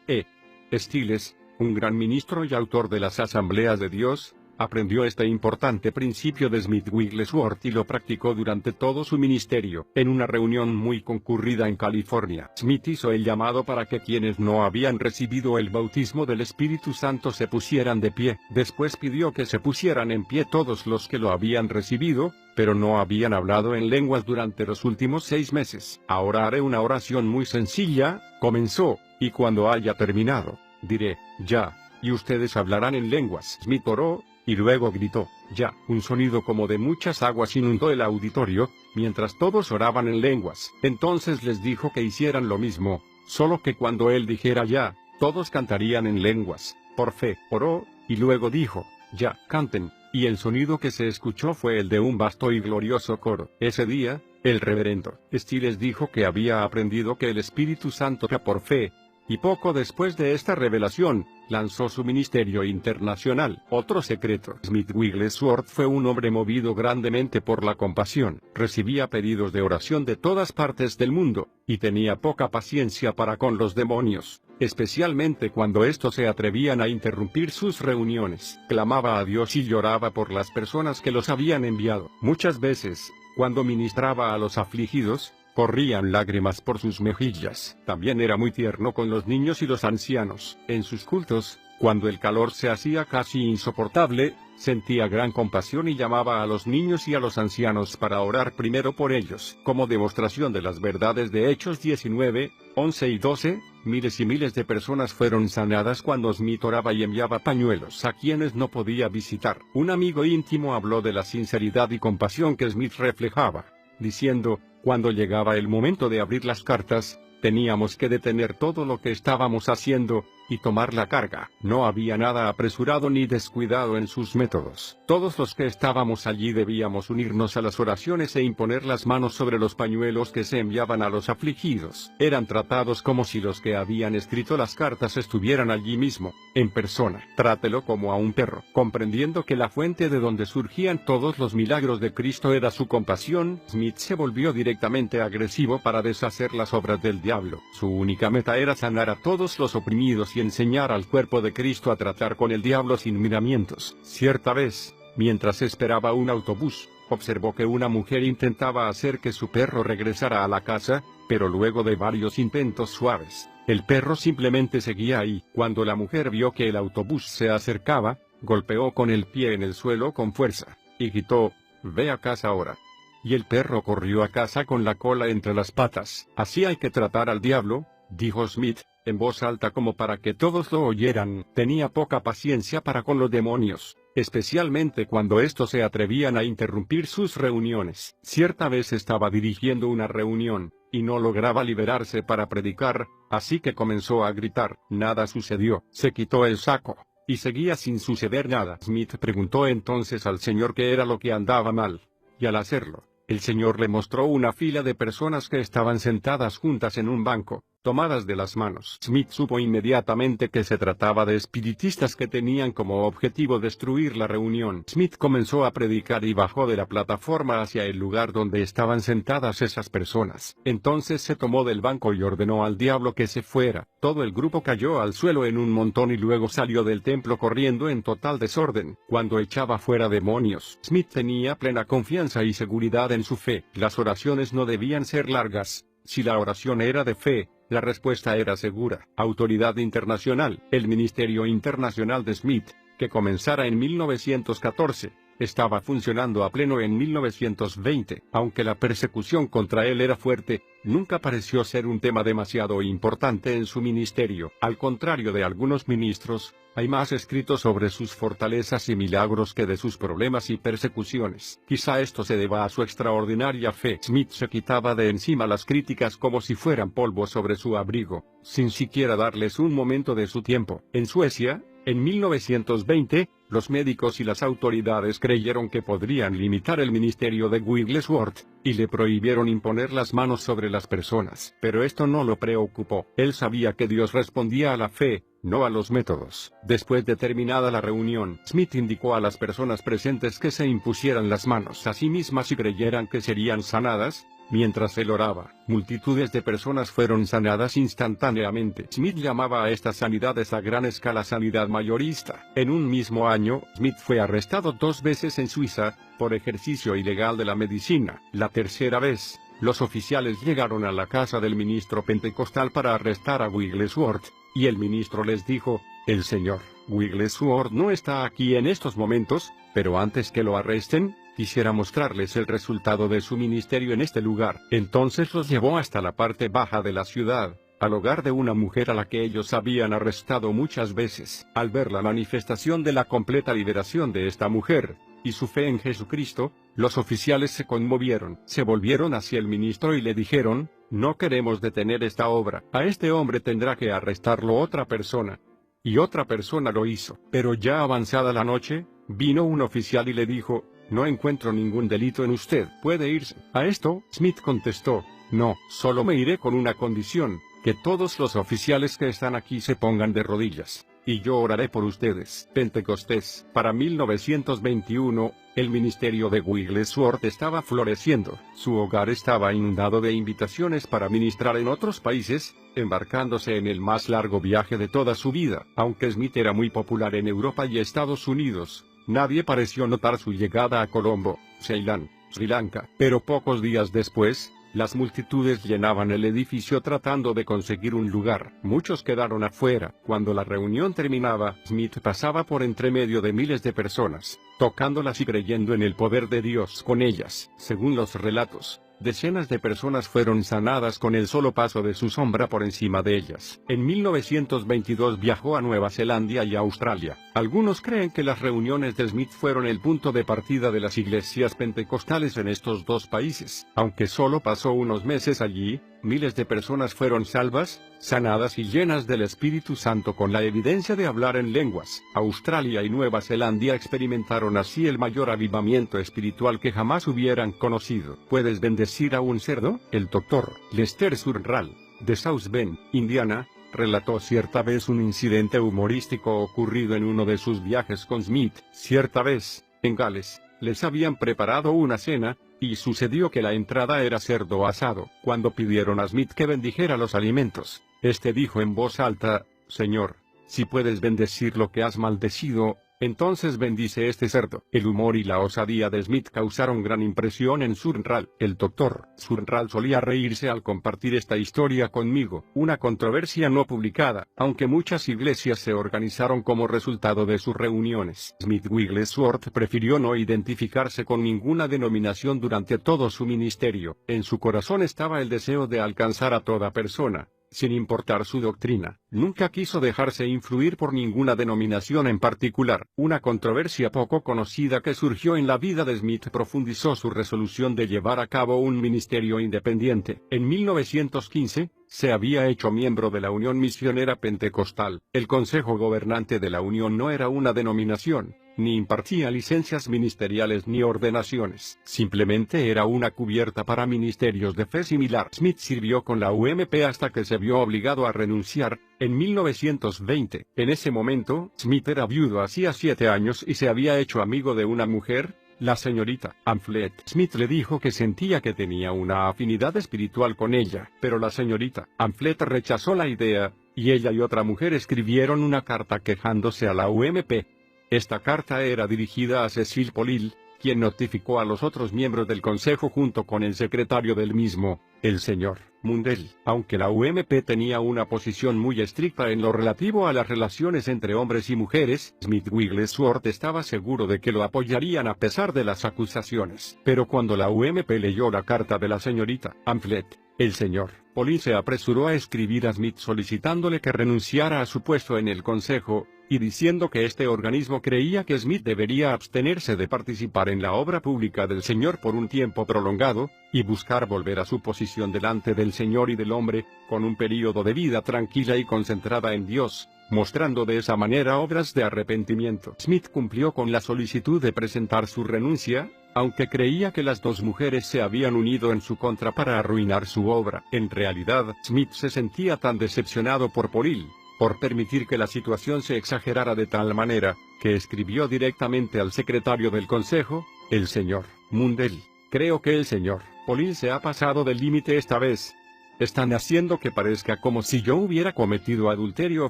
E. Stiles, un gran ministro y autor de las Asambleas de Dios, aprendió este importante principio de Smith Wigglesworth y lo practicó durante todo su ministerio. En una reunión muy concurrida en California, Smith hizo el llamado para que quienes no habían recibido el bautismo del Espíritu Santo se pusieran de pie. Después pidió que se pusieran en pie todos los que lo habían recibido, pero no habían hablado en lenguas durante los últimos 6 meses. Ahora haré una oración muy sencilla, comenzó, y cuando haya terminado, diré: ya, y ustedes hablarán en lenguas. Smith oró, y luego gritó: ya. Un sonido como de muchas aguas inundó el auditorio, mientras todos oraban en lenguas. Entonces les dijo que hicieran lo mismo, solo que cuando él dijera ya, todos cantarían en lenguas. Por fe, oró, y luego dijo: ya, canten, y el sonido que se escuchó fue el de un vasto y glorioso coro. Ese día, el reverendo Stiles dijo que había aprendido que el Espíritu Santo era por fe, y poco después de esta revelación, lanzó su ministerio internacional. Otro secreto: Smith Wigglesworth fue un hombre movido grandemente por la compasión. Recibía pedidos de oración de todas partes del mundo, y tenía poca paciencia para con los demonios, especialmente cuando estos se atrevían a interrumpir sus reuniones. Clamaba a Dios y lloraba por las personas que los habían enviado. Muchas veces, cuando ministraba a los afligidos, corrían lágrimas por sus mejillas. También era muy tierno con los niños y los ancianos. En sus cultos, cuando el calor se hacía casi insoportable, sentía gran compasión y llamaba a los niños y a los ancianos para orar primero por ellos. Como demostración de las verdades de Hechos 19, 11 y 12, Miles y miles de personas fueron sanadas cuando Smith oraba y enviaba pañuelos a quienes no podía visitar. Un amigo íntimo habló de la sinceridad y compasión que Smith reflejaba, diciendo, cuando llegaba el momento de abrir las cartas, teníamos que detener todo lo que estábamos haciendo, y tomar la carga. No había nada apresurado ni descuidado en sus métodos. Todos los que estábamos allí debíamos unirnos a las oraciones e imponer las manos sobre los pañuelos que se enviaban a los afligidos. Eran tratados como si los que habían escrito las cartas estuvieran allí mismo, en persona. Trátelo como a un perro. Comprendiendo que la fuente de donde surgían todos los milagros de Cristo era su compasión, Smith se volvió directamente agresivo para deshacer las obras del diablo. Su única meta era sanar a todos los oprimidos y enseñar al cuerpo de Cristo a tratar con el diablo sin miramientos. Cierta vez, mientras esperaba un autobús, observó que una mujer intentaba hacer que su perro regresara a la casa, pero luego de varios intentos suaves, el perro simplemente seguía ahí. Cuando la mujer vio que el autobús se acercaba, golpeó con el pie en el suelo con fuerza, y gritó, «Ve a casa ahora». Y el perro corrió a casa con la cola entre las patas. «Así hay que tratar al diablo», dijo Smith, en voz alta como para que todos lo oyeran. Tenía poca paciencia para con los demonios, especialmente cuando estos se atrevían a interrumpir sus reuniones. Cierta vez estaba dirigiendo una reunión, y no lograba liberarse para predicar, así que comenzó a gritar. Nada sucedió. Se quitó el saco, y seguía sin suceder nada. Smith preguntó entonces al Señor qué era lo que andaba mal, y al hacerlo, el Señor le mostró una fila de personas que estaban sentadas juntas en un banco, tomadas de las manos. Smith supo inmediatamente que se trataba de espiritistas que tenían como objetivo destruir la reunión. Smith comenzó a predicar y bajó de la plataforma hacia el lugar donde estaban sentadas esas personas. Entonces se tomó del banco y ordenó al diablo que se fuera. Todo el grupo cayó al suelo en un montón y luego salió del templo corriendo en total desorden. Cuando echaba fuera demonios, Smith tenía plena confianza y seguridad en su fe. Las oraciones no debían ser largas. Si la oración era de fe, la respuesta era segura. Autoridad internacional. El Ministerio Internacional de Smith, que comenzara en 1914, estaba funcionando a pleno en 1920. Aunque la persecución contra él era fuerte, nunca pareció ser un tema demasiado importante en su ministerio. Al contrario de algunos ministros, hay más escrito sobre sus fortalezas y milagros que de sus problemas y persecuciones. Quizá esto se deba a su extraordinaria fe. Smith se quitaba de encima las críticas como si fueran polvo sobre su abrigo, sin siquiera darles un momento de su tiempo. En Suecia, en 1920, los médicos y las autoridades creyeron que podrían limitar el ministerio de Wigglesworth, y le prohibieron imponer las manos sobre las personas. Pero esto no lo preocupó. Él sabía que Dios respondía a la fe, no a los métodos. Después de terminada la reunión, Smith indicó a las personas presentes que se impusieran las manos a sí mismas y creyeran que serían sanadas. Mientras él oraba, multitudes de personas fueron sanadas instantáneamente. Smith llamaba a estas sanidades a gran escala sanidad mayorista. En un mismo año, Smith fue arrestado 2 veces en Suiza, por ejercicio ilegal de la medicina. La tercera vez, los oficiales llegaron a la casa del ministro pentecostal para arrestar a Wigglesworth, y el ministro les dijo, «El señor Wigglesworth no está aquí en estos momentos, pero antes que lo arresten, quisiera mostrarles el resultado de su ministerio en este lugar». Entonces los llevó hasta la parte baja de la ciudad, al hogar de una mujer a la que ellos habían arrestado muchas veces. Al ver la manifestación de la completa liberación de esta mujer, y su fe en Jesucristo, los oficiales se conmovieron. Se volvieron hacia el ministro y le dijeron, «No queremos detener esta obra. A este hombre tendrá que arrestarlo otra persona». Y otra persona lo hizo. Pero ya avanzada la noche, vino un oficial y le dijo, «No encuentro ningún delito en usted. Puede irse». A esto, Smith contestó, «No, solo me iré con una condición, que todos los oficiales que están aquí se pongan de rodillas, y yo oraré por ustedes». Pentecostés. Para 1921, el ministerio de Wigglesworth estaba floreciendo. Su hogar estaba inundado de invitaciones para ministrar en otros países, embarcándose en el más largo viaje de toda su vida. Aunque Smith era muy popular en Europa y Estados Unidos, nadie pareció notar su llegada a Colombo, Ceilán, Sri Lanka. Pero pocos días después, las multitudes llenaban el edificio tratando de conseguir un lugar. Muchos quedaron afuera. Cuando la reunión terminaba, Smith pasaba por entre medio de miles de personas, tocándolas y creyendo en el poder de Dios con ellas. Según los relatos, Decenas de personas fueron sanadas con el solo paso de su sombra por encima de ellas. En 1922 viajó a Nueva Zelanda y a Australia. Algunos creen que las reuniones de Smith fueron el punto de partida de las iglesias pentecostales en estos dos países. Aunque solo pasó unos meses allí, miles de personas fueron salvas, sanadas y llenas del Espíritu Santo con la evidencia de hablar en lenguas. Australia y Nueva Zelanda experimentaron así el mayor avivamiento espiritual que jamás hubieran conocido. ¿Puedes bendecir a un cerdo? El Dr. Lester Sumrall, de South Bend, Indiana, relató cierta vez un incidente humorístico ocurrido en uno de sus viajes con Smith. Cierta vez, en Gales, les habían preparado una cena, y sucedió que la entrada era cerdo asado. Cuando pidieron a Smith que bendijera los alimentos, este dijo en voz alta: «Señor, si puedes bendecir lo que has maldecido, entonces bendice este cerdo». El humor y la osadía de Smith causaron gran impresión en Sumrall. El Dr. Sumrall solía reírse al compartir esta historia conmigo, una controversia no publicada, aunque muchas iglesias se organizaron como resultado de sus reuniones. Smith Wigglesworth prefirió no identificarse con ninguna denominación durante todo su ministerio. En su corazón estaba el deseo de alcanzar a toda persona, sin importar su doctrina. Nunca quiso dejarse influir por ninguna denominación en particular. Una controversia poco conocida que surgió en la vida de Smith profundizó su resolución de llevar a cabo un ministerio independiente. En 1915, se había hecho miembro de la Unión Misionera Pentecostal. El Consejo Gobernante de la Unión no era una denominación, ni impartía licencias ministeriales ni ordenaciones. Simplemente era una cubierta para ministerios de fe similar. Smith sirvió con la UMP hasta que se vio obligado a renunciar, en 1920. En ese momento, Smith era viudo hacía 7 años y se había hecho amigo de una mujer, la señorita Amphlett. Smith le dijo que sentía que tenía una afinidad espiritual con ella, pero la señorita Amphlett rechazó la idea, y ella y otra mujer escribieron una carta quejándose a la UMP. Esta carta era dirigida a Cecil Polil, quien notificó a los otros miembros del consejo junto con el secretario del mismo, el señor Mundell. Aunque la UMP tenía una posición muy estricta en lo relativo a las relaciones entre hombres y mujeres, Smith Wigglesworth estaba seguro de que lo apoyarían a pesar de las acusaciones. Pero cuando la UMP leyó la carta de la señorita Amphlett, el señor Polil se apresuró a escribir a Smith solicitándole que renunciara a su puesto en el consejo, y diciendo que este organismo creía que Smith debería abstenerse de participar en la obra pública del Señor por un tiempo prolongado, y buscar volver a su posición delante del Señor y del hombre, con un período de vida tranquila y concentrada en Dios, mostrando de esa manera obras de arrepentimiento. Smith cumplió con la solicitud de presentar su renuncia, aunque creía que las dos mujeres se habían unido en su contra para arruinar su obra. En realidad, Smith se sentía tan decepcionado por Polil, por permitir que la situación se exagerara de tal manera, que escribió directamente al secretario del consejo, el señor Mundell: «Creo que el señor Polil se ha pasado del límite esta vez. Están haciendo que parezca como si yo hubiera cometido adulterio o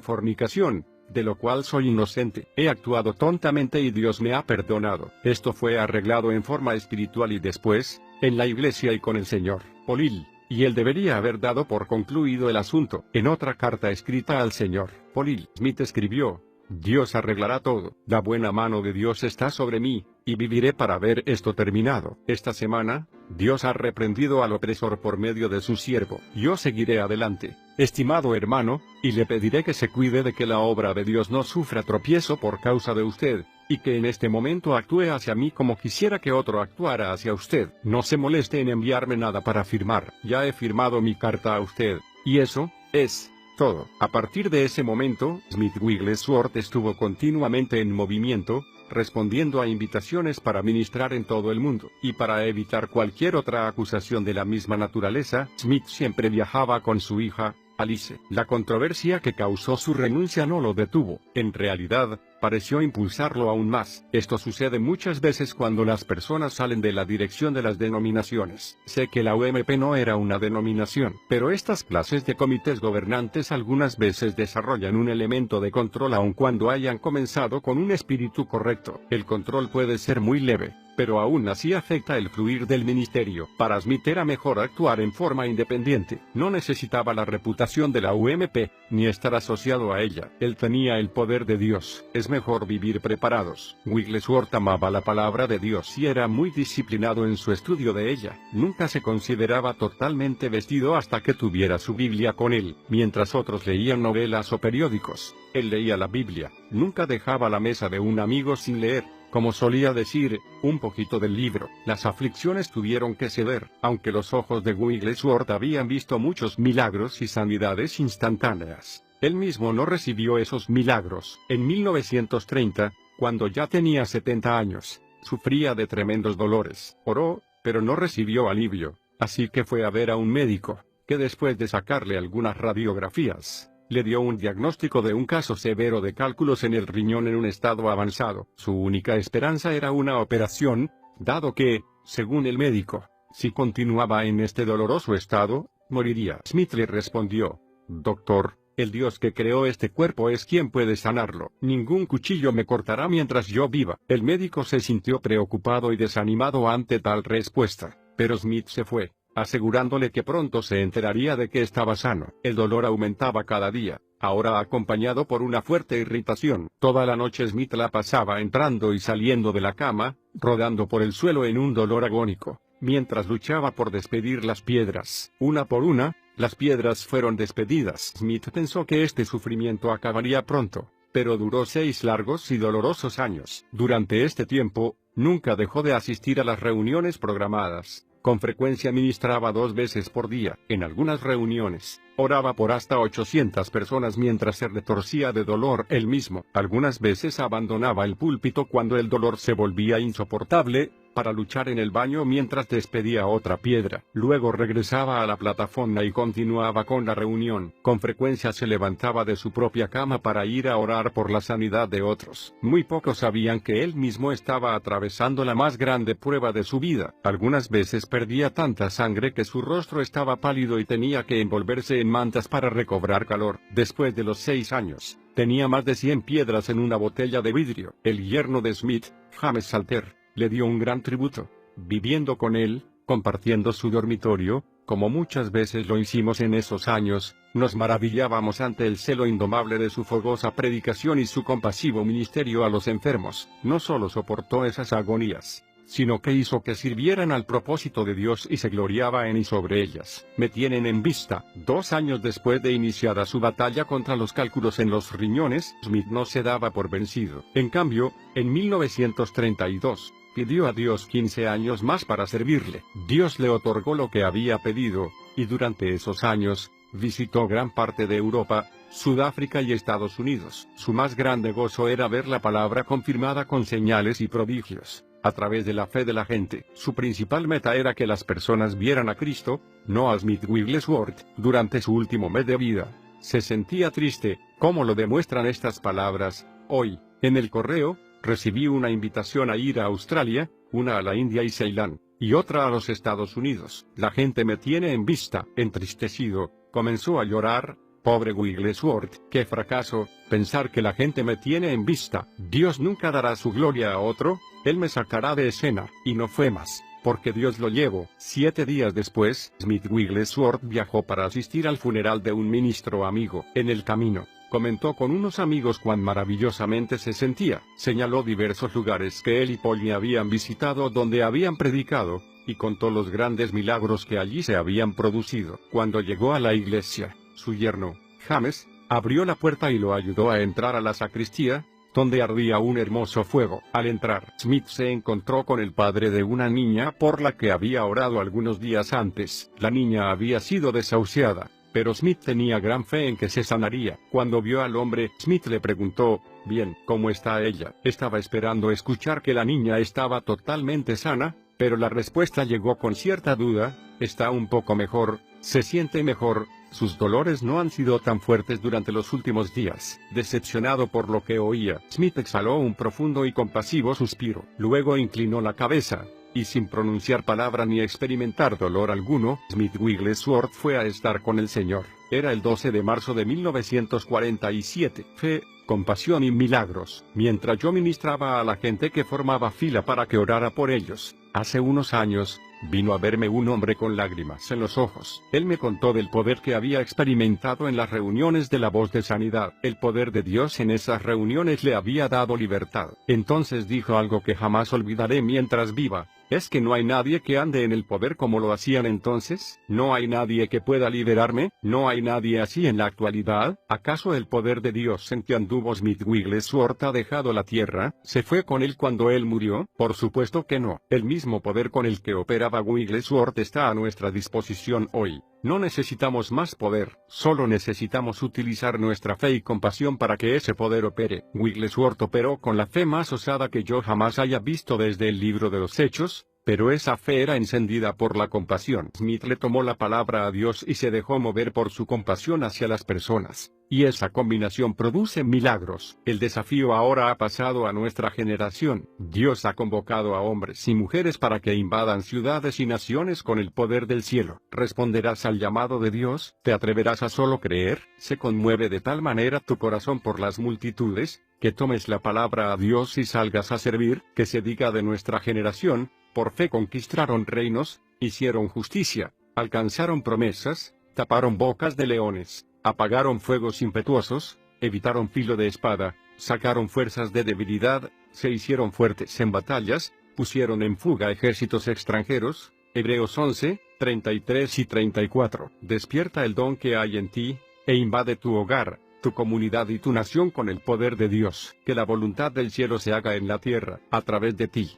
fornicación, de lo cual soy inocente. He actuado tontamente y Dios me ha perdonado». Esto fue arreglado en forma espiritual y después, en la iglesia y con el señor Polil, y él debería haber dado por concluido el asunto. En otra carta escrita al señor Polil, Smith escribió: «Dios arreglará todo. La buena mano de Dios está sobre mí, y viviré para ver esto terminado. Esta semana, Dios ha reprendido al opresor por medio de su siervo. Yo seguiré adelante, estimado hermano, y le pediré que se cuide de que la obra de Dios no sufra tropiezo por causa de usted, y que en este momento actúe hacia mí como quisiera que otro actuara hacia usted. No se moleste en enviarme nada para firmar. Ya he firmado mi carta a usted, y eso es todo». A partir de ese momento, Smith Wigglesworth estuvo continuamente en movimiento, respondiendo a invitaciones para ministrar en todo el mundo, y para evitar cualquier otra acusación de la misma naturaleza, Smith siempre viajaba con su hija, Alice. La controversia que causó su renuncia no lo detuvo. En realidad, pareció impulsarlo aún más. Esto sucede muchas veces cuando las personas salen de la dirección de las denominaciones. Sé que la UMP no era una denominación, pero estas clases de comités gobernantes algunas veces desarrollan un elemento de control aun cuando hayan comenzado con un espíritu correcto. El control puede ser muy leve, pero aún así afecta el fluir del ministerio. Para Smith era mejor actuar en forma independiente. No necesitaba la reputación de la UMP, ni estar asociado a ella. Él tenía el poder de Dios. es mejor vivir preparados. Wigglesworth amaba la palabra de Dios y era muy disciplinado en su estudio de ella. Nunca se consideraba totalmente vestido hasta que tuviera su Biblia con él. Mientras otros leían novelas o periódicos, él leía la Biblia. Nunca dejaba la mesa de un amigo sin leer, como solía decir, un poquito del libro. Las aflicciones tuvieron que ceder, aunque los ojos de Wigglesworth habían visto muchos milagros y sanidades instantáneas. Él mismo no recibió esos milagros. En 1930, cuando ya tenía 70 años, sufría de tremendos dolores. Oró, pero no recibió alivio, así que fue a ver a un médico, que después de sacarle algunas radiografías, le dio un diagnóstico de un caso severo de cálculos en el riñón en un estado avanzado. Su única esperanza era una operación, dado que, según el médico, si continuaba en este doloroso estado, moriría. Smith le respondió: «Doctor, el Dios que creó este cuerpo es quien puede sanarlo. Ningún cuchillo me cortará mientras yo viva». El médico se sintió preocupado y desanimado ante tal respuesta, pero Smith se fue, asegurándole que pronto se enteraría de que estaba sano. El dolor aumentaba cada día, ahora acompañado por una fuerte irritación. Toda la noche Smith la pasaba entrando y saliendo de la cama, rodando por el suelo en un dolor agónico, mientras luchaba por despedir las piedras. Una por una, las piedras fueron despedidas. Smith pensó que este sufrimiento acabaría pronto, pero duró 6 largos y dolorosos años. Durante este tiempo, nunca dejó de asistir a las reuniones programadas. Con frecuencia ministraba 2 veces por día. En algunas reuniones, oraba por hasta 800 personas mientras se retorcía de dolor él mismo. Algunas veces abandonaba el púlpito cuando el dolor se volvía insoportable, para luchar en el baño mientras despedía otra piedra. Luego regresaba a la plataforma y continuaba con la reunión. Con frecuencia se levantaba de su propia cama para ir a orar por la sanidad de otros. Muy pocos sabían que él mismo estaba atravesando la más grande prueba de su vida. Algunas veces perdía tanta sangre que su rostro estaba pálido y tenía que envolverse en mantas para recobrar calor. Después de los 6 años, tenía más de 100 piedras en una botella de vidrio. El yerno de Smith, James Salter, le dio un gran tributo, viviendo con él, compartiendo su dormitorio, como muchas veces lo hicimos en esos años. Nos maravillábamos ante el celo indomable de su fogosa predicación y su compasivo ministerio a los enfermos. No solo soportó esas agonías, sino que hizo que sirvieran al propósito de Dios y se gloriaba en y sobre ellas. Me tienen en vista. 2 años después de iniciada su batalla contra los cálculos en los riñones, Smith no se daba por vencido. En cambio, en 1932, pidió a Dios 15 años más para servirle. Dios le otorgó lo que había pedido, y durante esos años, visitó gran parte de Europa, Sudáfrica y Estados Unidos. Su más grande gozo era ver la palabra confirmada con señales y prodigios, a través de la fe de la gente. Su principal meta era que las personas vieran a Cristo, no a Smith Wigglesworth. Durante su último mes de vida, se sentía triste, como lo demuestran estas palabras: «Hoy, en el correo, recibí una invitación a ir a Australia, una a la India y Ceilán, y otra a los Estados Unidos. La gente me tiene en vista». Entristecido, comenzó a llorar. Pobre Wigglesworth, qué fracaso, pensar que la gente me tiene en vista. Dios nunca dará su gloria a otro, Él me sacará de escena. Y no fue más, porque Dios lo llevó. 7 días después, Smith Wigglesworth viajó para asistir al funeral de un ministro amigo. En el camino, comentó con unos amigos cuán maravillosamente se sentía. Señaló diversos lugares que él y Polly habían visitado donde habían predicado, y contó los grandes milagros que allí se habían producido. Cuando llegó a la iglesia, su yerno, James, abrió la puerta y lo ayudó a entrar a la sacristía, donde ardía un hermoso fuego. Al entrar, Smith se encontró con el padre de una niña por la que había orado algunos días antes. La niña había sido desahuciada, pero Smith tenía gran fe en que se sanaría. Cuando vio al hombre, Smith le preguntó: «Bien, ¿cómo está ella?». Estaba esperando escuchar que la niña estaba totalmente sana, pero la respuesta llegó con cierta duda: «Está un poco mejor, se siente mejor, sus dolores no han sido tan fuertes durante los últimos días». Decepcionado por lo que oía, Smith exhaló un profundo y compasivo suspiro. Luego inclinó la cabeza, y sin pronunciar palabra ni experimentar dolor alguno, Smith Wigglesworth fue a estar con el Señor. Era el 12 de marzo de 1947. Fe, compasión y milagros. Mientras yo ministraba a la gente que formaba fila para que orara por ellos, hace unos años, vino a verme un hombre con lágrimas en los ojos. Él me contó del poder que había experimentado en las reuniones de la Voz de Sanidad. El poder de Dios en esas reuniones le había dado libertad. Entonces dijo algo que jamás olvidaré mientras viva. ¿Es que no hay nadie que ande en el poder como lo hacían entonces? ¿No hay nadie que pueda liberarme? ¿No hay nadie así en la actualidad? ¿Acaso el poder de Dios en que anduvo Smith Wigglesworth ha dejado la tierra? ¿Se fue con él cuando él murió? Por supuesto que no. El mismo poder con el que operaba Wigglesworth está a nuestra disposición hoy. No necesitamos más poder, solo necesitamos utilizar nuestra fe y compasión para que ese poder opere. Wigglesworth operó con la fe más osada que yo jamás haya visto desde el libro de los Hechos, pero esa fe era encendida por la compasión. Smith le tomó la palabra a Dios y se dejó mover por su compasión hacia las personas. Y esa combinación produce milagros. El desafío ahora ha pasado a nuestra generación. Dios ha convocado a hombres y mujeres para que invadan ciudades y naciones con el poder del cielo. ¿Responderás al llamado de Dios? ¿Te atreverás a solo creer? ¿Se conmueve de tal manera tu corazón por las multitudes, que tomes la palabra a Dios y salgas a servir? Que se diga de nuestra generación: por fe conquistaron reinos, hicieron justicia, alcanzaron promesas, taparon bocas de leones, apagaron fuegos impetuosos, evitaron filo de espada, sacaron fuerzas de debilidad, se hicieron fuertes en batallas, pusieron en fuga ejércitos extranjeros. Hebreos 11, 33 y 34. Despierta el don que hay en ti, e invade tu hogar, tu comunidad y tu nación con el poder de Dios. Que la voluntad del cielo se haga en la tierra, a través de ti.